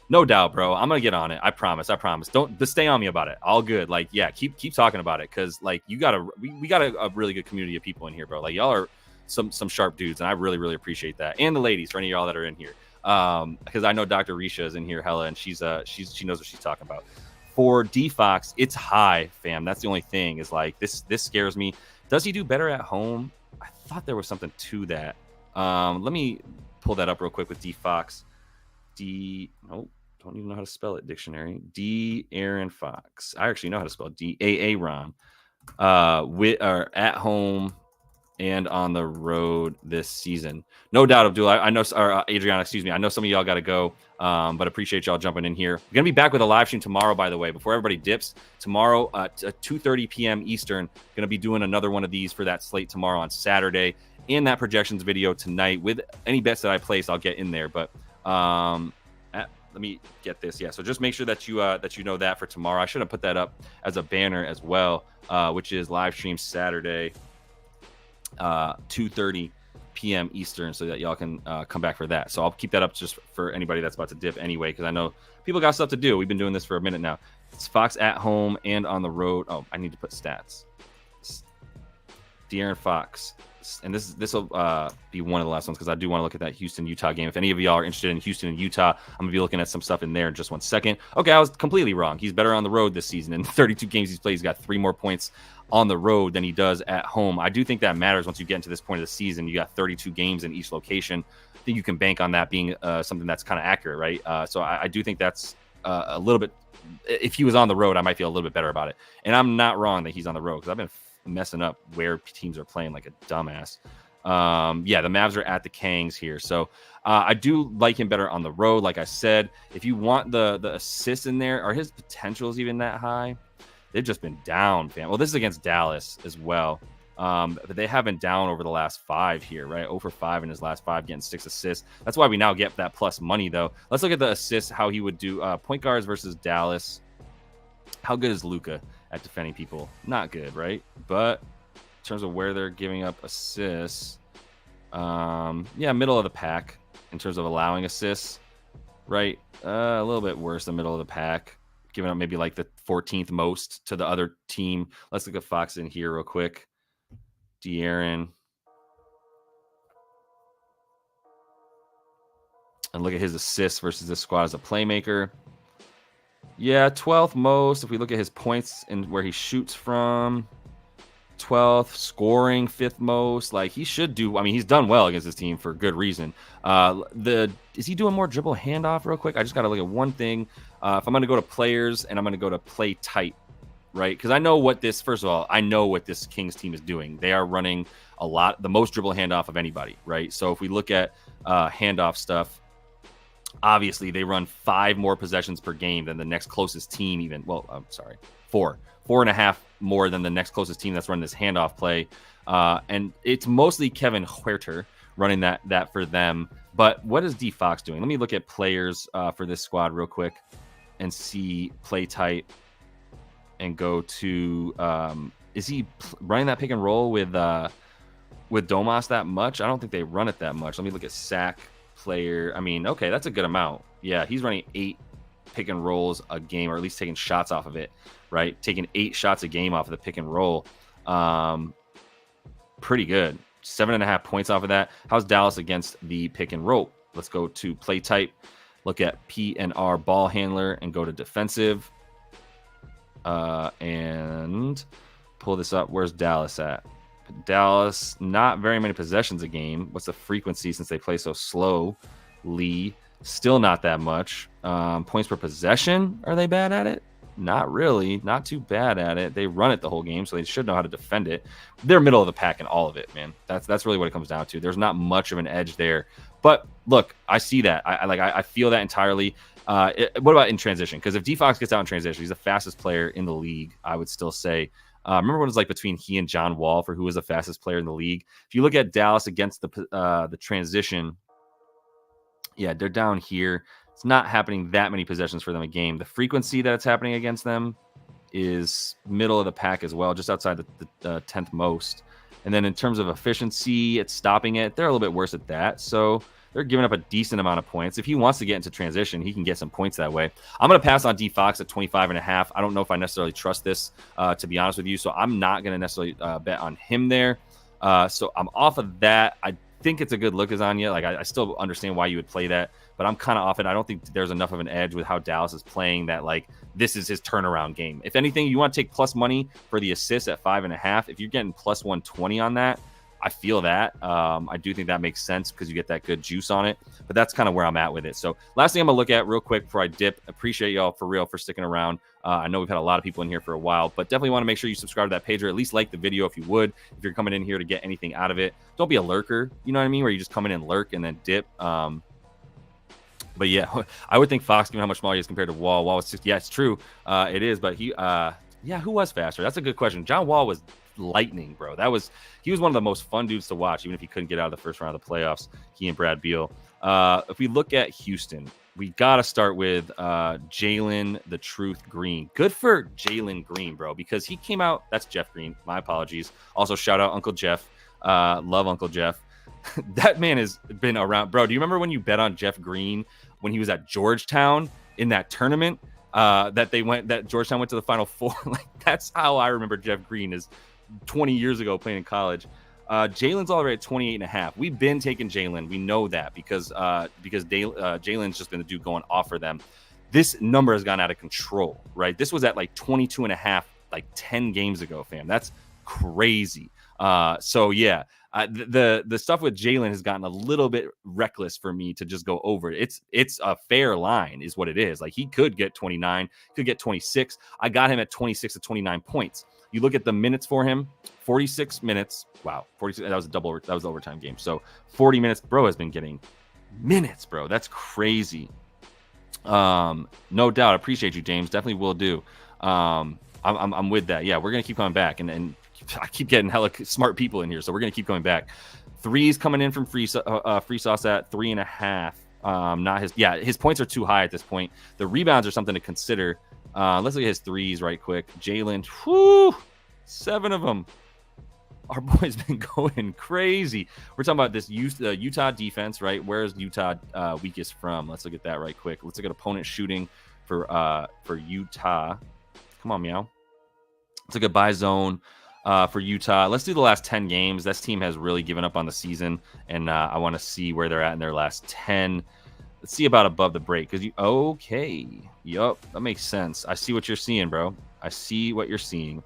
No doubt, bro. I'm gonna get on it. I promise. Don't just stay on me about it. All good. Like, yeah, keep talking about it because, like, we got a really good community of people in here, bro. Like, y'all are some sharp dudes, and I really, really appreciate that. And the ladies, for any of y'all that are in here, because I know Dr. Risha is in here, hella, and she knows what she's talking about. For D Fox, it's high, fam. That's the only thing. Is like this scares me. Does he do better at home? I thought there was something to that. Let me pull that up real quick with D Fox. Nope, don't even know how to spell it. Dictionary. D Aaron Fox. I actually know how to spell Aaron. At home and on the road this season. No doubt, Abdul. I know, or Adriana, excuse me. I know some of y'all got to go, but appreciate y'all jumping in here. We're gonna be back with a live stream tomorrow, by the way. Before everybody dips, tomorrow at 2:30 p.m. Eastern. Gonna be doing another one of these for that slate tomorrow on Saturday, and that projections video tonight with any bets that I place. I'll get in there, but. Let me get this. Yeah. So just make sure that you know that for tomorrow. I should have put that up as a banner as well, which is live stream Saturday, 2:30 p.m. Eastern, so that y'all can come back for that. So I'll keep that up just for anybody that's about to dip anyway, because I know people got stuff to do. We've been doing this for a minute now. It's Fox at home and on the road. Oh, I need to put stats. De'Aaron Fox. And this will be one of the last ones because I do want to look at that Houston-Utah game. If any of y'all are interested in Houston and Utah, I'm going to be looking at some stuff in there in just 1 second. Okay, I was completely wrong. He's better on the road this season. In 32 games he's played, he's got 3 more points on the road than he does at home. I do think that matters once you get into this point of the season. You got 32 games in each location. I think you can bank on that being something that's kind of accurate, right? So I do think that's a little bit – if he was on the road, I might feel a little bit better about it. And I'm not wrong that he's on the road because I've been – messing up where teams are playing like a dumbass. Yeah, the Mavs are at the Kangs here. So I do like him better on the road. Like I said, if you want the assists in there, are his potentials even that high? They've just been down, fam. Well, this is against Dallas as well. But they have been down over the last 5 here, right? 0 for 5 in his last 5, getting 6 assists. That's why we now get that plus money, though. Let's look at the assists, how he would do point guards versus Dallas. How good is Luka at defending people? Not good, right? But in terms of where they're giving up assists, yeah, middle of the pack in terms of allowing assists, right? A little bit worse than middle of the pack, giving up maybe like the 14th most to the other team. Let's look at Fox in here real quick. De'Aaron. And look at his assists versus this squad as a playmaker. Yeah, 12th most. If we look at his points and where he shoots from, 12th, scoring 5th most. Like, he should do. I mean, he's done well against this team for good reason. Is he doing more dribble handoff real quick? I just got to look at one thing. If I'm going to go to players and I'm going to go to play tight, right? Because I know what this. First of all, I know what this Kings team is doing. They are running the most dribble handoff of anybody, right? So if we look at handoff stuff. Obviously, they run 5 more possessions per game than the next closest team even. Well, I'm sorry, 4.5 more than the next closest team that's running this handoff play. And it's mostly Kevin Huerter running that for them. But what is D Fox doing? Let me look at players for this squad real quick and see play tight and go to is he running that pick and roll with Domas that much? I don't think they run it that much. Let me look at sack player. I mean, okay, that's a good amount. Yeah, he's running 8 pick and rolls a game, or at least taking shots off of it, right? Taking 8 shots a game off of the pick and roll. Pretty good. 7.5 points off of that. How's Dallas against the pick and roll? Let's go to play type. Look at PNR ball handler and go to defensive. And pull this up. Where's Dallas at? Dallas, not very many possessions a game. What's the frequency since they play so slowly? Still not that much. Points per possession, are they bad at it? Not really. Not too bad at it. They run it the whole game, so they should know how to defend it. They're middle of the pack in all of it, man. That's really what it comes down to. There's not much of an edge there. But look, I see that. I feel that entirely. What about in transition? Because if D-Fox gets out in transition, he's the fastest player in the league, I would still say. Remember when it was like between he and John Wall for who was the fastest player in the league? If you look at Dallas against the transition, yeah, they're down here. It's not happening that many possessions for them a game. The frequency that it's happening against them is middle of the pack as well, just outside the 10th most. And then in terms of efficiency, it's stopping it. They're a little bit worse at that. So they're giving up a decent amount of points. If he wants to get into transition, he can get some points that way. I'm going to pass on D-Fox at 25.5. I don't know if I necessarily trust this, to be honest with you. So I'm not going to necessarily bet on him there. So I'm off of that. I think it's a good look, Azania. Like I still understand why you would play that, but I'm kind of off it. I don't think there's enough of an edge with how Dallas is playing that like this is his turnaround game. If anything, you want to take plus money for the assist at 5.5. If you're getting plus 120 on that, I feel that. I do think that makes sense because you get that good juice on it, but that's kind of where I'm at with it. So last thing I'm gonna look at real quick before I dip. Appreciate y'all for real for sticking around. I know we've had a lot of people in here for a while, but definitely want to make sure you subscribe to that page or at least like the video if you would, if you're coming in here to get anything out of it. Don't be a lurker, you know what I mean? Where you just come in and lurk and then dip. But yeah, I would think Fox, given how much smaller he is compared to Wall. Wall was 60. Yeah, it's true. It is, but yeah, who was faster? That's a good question. John Wall was lightning, bro. He was one of the most fun dudes to watch, even if he couldn't get out of the first round of the playoffs. He and Brad Beal. If we look at Houston, we got to start with Jalen the Truth Green. Good for Jalen Green, bro, because he came out. That's Jeff Green. My apologies. Also, shout out Uncle Jeff. Love Uncle Jeff. That man has been around, bro. Do you remember when you bet on Jeff Green when he was at Georgetown in that tournament that Georgetown went to the Final Four? Like that's how I remember Jeff Green is 20 years ago playing in college. Jalen's already at 28.5. We've been taking Jalen. We know that because Jalen's just been the dude going off for them. This number has gone out of control, right? This was at like 22.5, like 10 games ago, fam. That's crazy. So yeah, the stuff with Jalen has gotten a little bit reckless for me to just go over it. It's a fair line is what it is. Like he could get 29, could get 26. I got him at 26 to 29 points. You look at the minutes for him, 46 minutes. Wow, 46. That was the overtime game. So 40 minutes, bro, has been getting minutes, bro. That's crazy. No doubt. Appreciate you, James. Definitely will do. I'm with that. Yeah, we're gonna keep coming back, and I keep getting hella smart people in here, so we're gonna keep coming back. Threes coming in from free sauce at 3.5. His points are too high at this point. The rebounds are something to consider. Let's look at his threes right quick. Jalen, 7 of them. Our boy's been going crazy. We're talking about this Utah defense, right? Where is Utah weakest from? Let's look at that right quick. Let's look at opponent shooting for Utah. Come on, meow. Let's look at buy zone for Utah. Let's do the last 10 games. This team has really given up on the season, and I want to see where they're at in their last 10. Let's see about above the break. Okay. Yup, that makes sense. I see what you're seeing, bro. I see what you're seeing.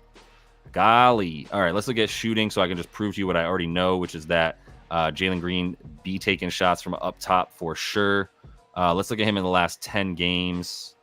Golly. All right, let's look at shooting so I can just prove to you what I already know, which is that Jalen Green be taking shots from up top for sure. Let's look at him in the last 10 games.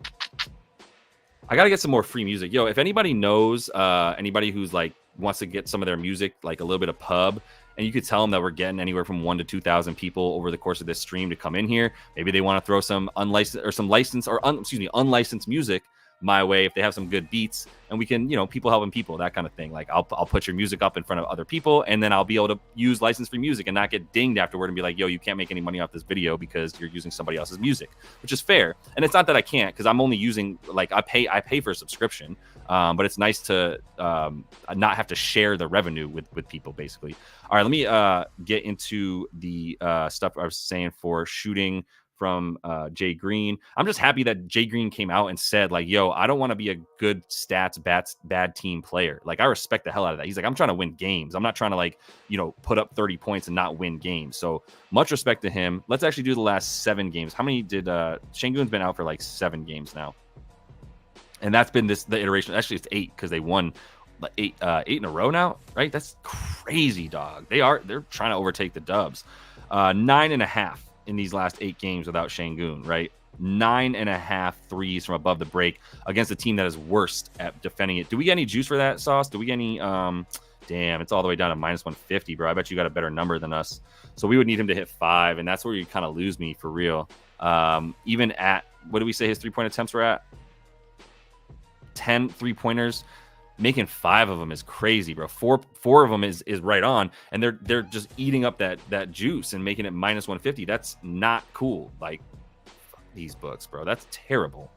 I got to get some more free music. Yo, if anybody knows anybody who's like wants to get some of their music, like a little bit of pub, and you could tell them that we're getting anywhere from 1,000 to 2,000 people over the course of this stream to come in here. Maybe they want to throw some unlicensed music my way if they have some good beats, and we can, people helping people, that kind of thing. Like I'll put your music up in front of other people, and then I'll be able to use license-free music and not get dinged afterward and be like, yo, you can't make any money off this video because you're using somebody else's music, which is fair. And it's not that I can't, because I'm only using, like, I pay for a subscription, but it's nice to not have to share the revenue with people, basically. All right, let me get into the stuff I was saying for shooting from Jay Green. I'm just happy that Jay Green came out and said, like, yo, I don't want to be a good stats bad team player. Like, I respect the hell out of that. He's like, I'm trying to win games. I'm not trying to, like, put up 30 points and not win games. So much respect to him. Let's actually do the last 7 games. How many did Şengün's been out for like 7 games now? And that's been the iteration. Actually, it's 8 because they won eight in a row now, right? That's crazy, dog. They're trying to overtake the Dubs. 9.5 in these last 8 games without Şengün, right? 9.5 threes from above the break against a team that is worst at defending it. Do we get any juice for that, Sauce? Do we get any? Damn, it's all the way down to minus 150, bro. I bet you got a better number than us. So we would need him to hit 5, and that's where you kind of lose me for real. Even at, what do we say his 3-point attempts were at? 10 3-pointers. Making 5 of them is crazy, bro. Four of them is right on, and they're just eating up that juice and making it minus 150. That's not cool. Like, fuck these books, bro. That's terrible.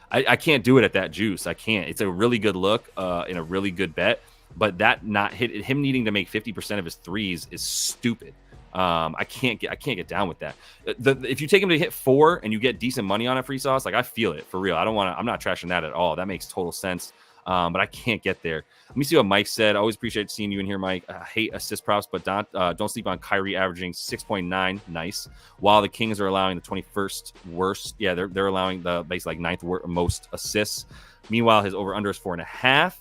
I can't do it at that juice. I can't. It's a really good look in a really good bet, but that not hit him needing to make 50% of his threes is stupid. I can't get down with that. If you take him to hit 4 and you get decent money on it, free sauce, like, I feel it for real. I'm not trashing that at all. That makes total sense. But I can't get there. Let me see what Mike said. I always appreciate seeing you in here, Mike. I hate assist props, but don't sleep on Kyrie averaging 6.9. Nice. While the Kings are allowing the 21st worst. Yeah, they're allowing the base like 9th most assists. Meanwhile, his over-under is 4.5.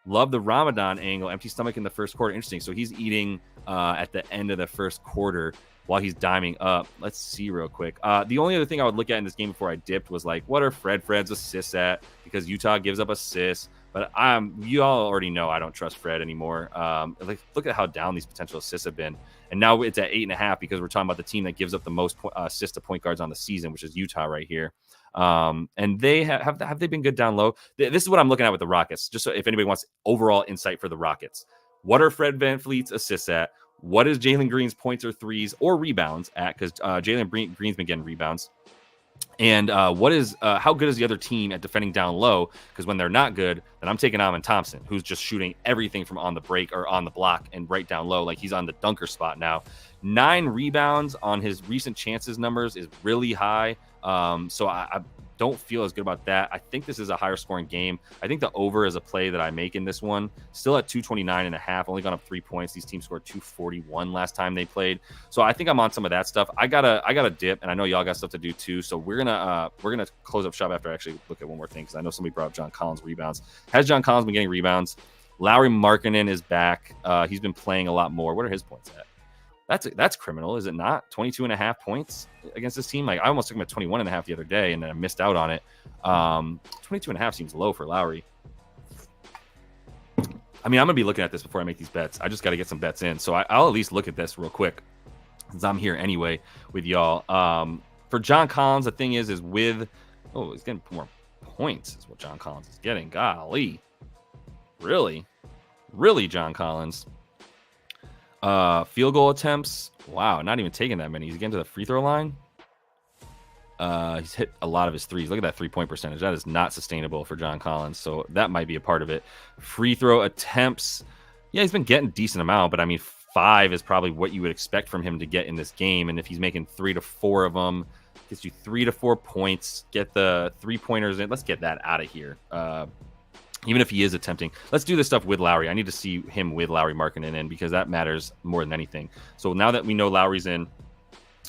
Love the Ramadan angle. Empty stomach in the first quarter. Interesting. So he's eating at the end of the first quarter while he's diming up. Let's see real quick. The only other thing I would look at in this game before I dipped was, like, what are Fred's assists at? Because Utah gives up assists. But you all already know I don't trust Fred anymore. Like, look at how down these potential assists have been. And now it's at 8.5 because we're talking about the team that gives up the most assists to point guards on the season, which is Utah right here. And they have they been good down low? This is what I'm looking at with the Rockets, just so if anybody wants overall insight for the Rockets. What are Fred VanVleet's assists at? What is Jalen Green's points or threes or rebounds at? Because Jalen Green's been getting rebounds. And what is how good is the other team at defending down low? Because when they're not good, then I'm taking Amin Thompson, who's just shooting everything from on the break or on the block and right down low. Like, he's on the dunker spot now. 9 rebounds on his recent chances numbers is really high. So I don't feel as good about that. I think this is a higher scoring game. I think the over is a play that I make in this one. Still at 229.5, only gone up 3 points. These teams scored 241 last time they played. So I think I'm on some of that stuff. I got a dip, and I know y'all got stuff to do too. So we're gonna close up shop after I actually look at one more thing, because I know somebody brought up John Collins rebounds. Has John Collins been getting rebounds? Lauri Markkanen is back. He's been playing a lot more. What are his points at? That's criminal, is it not? 22.5 points against this team. Like, I almost took him at 21.5 the other day, and then I missed out on it. 22.5 seems low for Lauri. I mean, I'm gonna be looking at this before I make these bets. I just got to get some bets in, so I'll at least look at this real quick, since I'm here anyway with y'all. For John Collins, the thing is with he's getting more points is what John Collins is getting. Golly, really, John Collins. Field goal attempts. Wow, not even taking that many. He's getting to the free throw line. He's hit a lot of his threes. Look at that 3-point percentage. That is not sustainable for John Collins. So that might be a part of it. Free throw attempts. Yeah, he's been getting a decent amount, but I mean, 5 is probably what you would expect from him to get in this game. And if he's making 3 to 4 of them, gets you 3 to 4 points. Get the 3-pointers in. Let's get that out of here. Even if he is attempting, let's do this stuff with Lauri. I need to see him with Lauri Markkanen in, because that matters more than anything. So now that we know Lauri's in,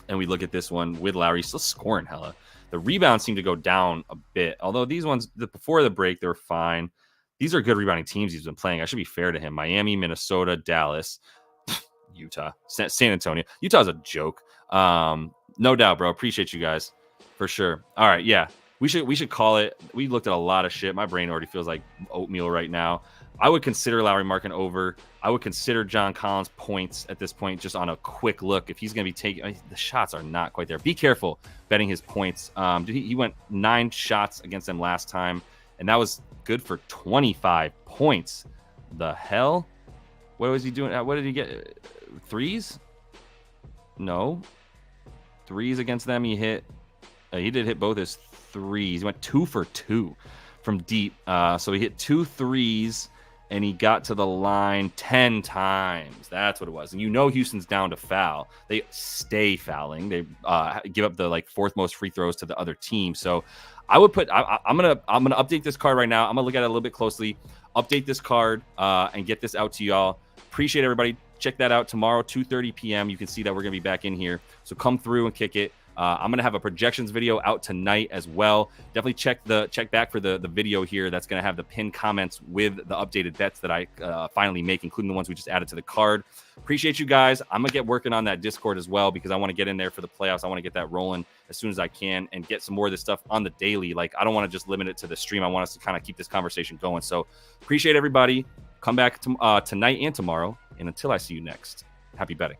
and we look at this one with Lauri, he's still scoring hella. The rebounds seem to go down a bit, although these ones before the break they were fine. These are good rebounding teams he's been playing. I should be fair to him. Miami, Minnesota, Dallas, Utah, San Antonio. Utah's a joke. No doubt, bro. Appreciate you guys for sure. All right, yeah. We should call it. We looked at a lot of shit. My brain already feels like oatmeal right now. I would consider Lauri Markkanen over. I would consider John Collins points at this point, just on a quick look. If he's going to be taking, the shots are not quite there. Be careful betting his points. He went 9 shots against them last time, and that was good for 25 points. The hell? What was he doing? What did he get? Threes? No. Threes against them. He hit. He did hit both his threes. He went 2 for 2 from deep. So he hit 2 threes, and he got to the line 10 times. That's what it was. And you know Houston's down to foul. They stay fouling. They give up the like 4th most free throws to the other team. So I would put. I'm gonna update this card right now. I'm gonna look at it a little bit closely. Update this card and get this out to y'all. Appreciate everybody. Check that out tomorrow, 2:30 p.m. You can see that we're going to be back in here. So come through and kick it. I'm going to have a projections video out tonight as well. Definitely check back for the video here. That's going to have the pinned comments with the updated bets that I finally make, including the ones we just added to the card. Appreciate you guys. I'm going to get working on that Discord as well because I want to get in there for the playoffs. I want to get that rolling as soon as I can and get some more of this stuff on the daily. Like, I don't want to just limit it to the stream. I want us to kind of keep this conversation going. So appreciate everybody. Come back tonight and tomorrow. And until I see you next, happy betting.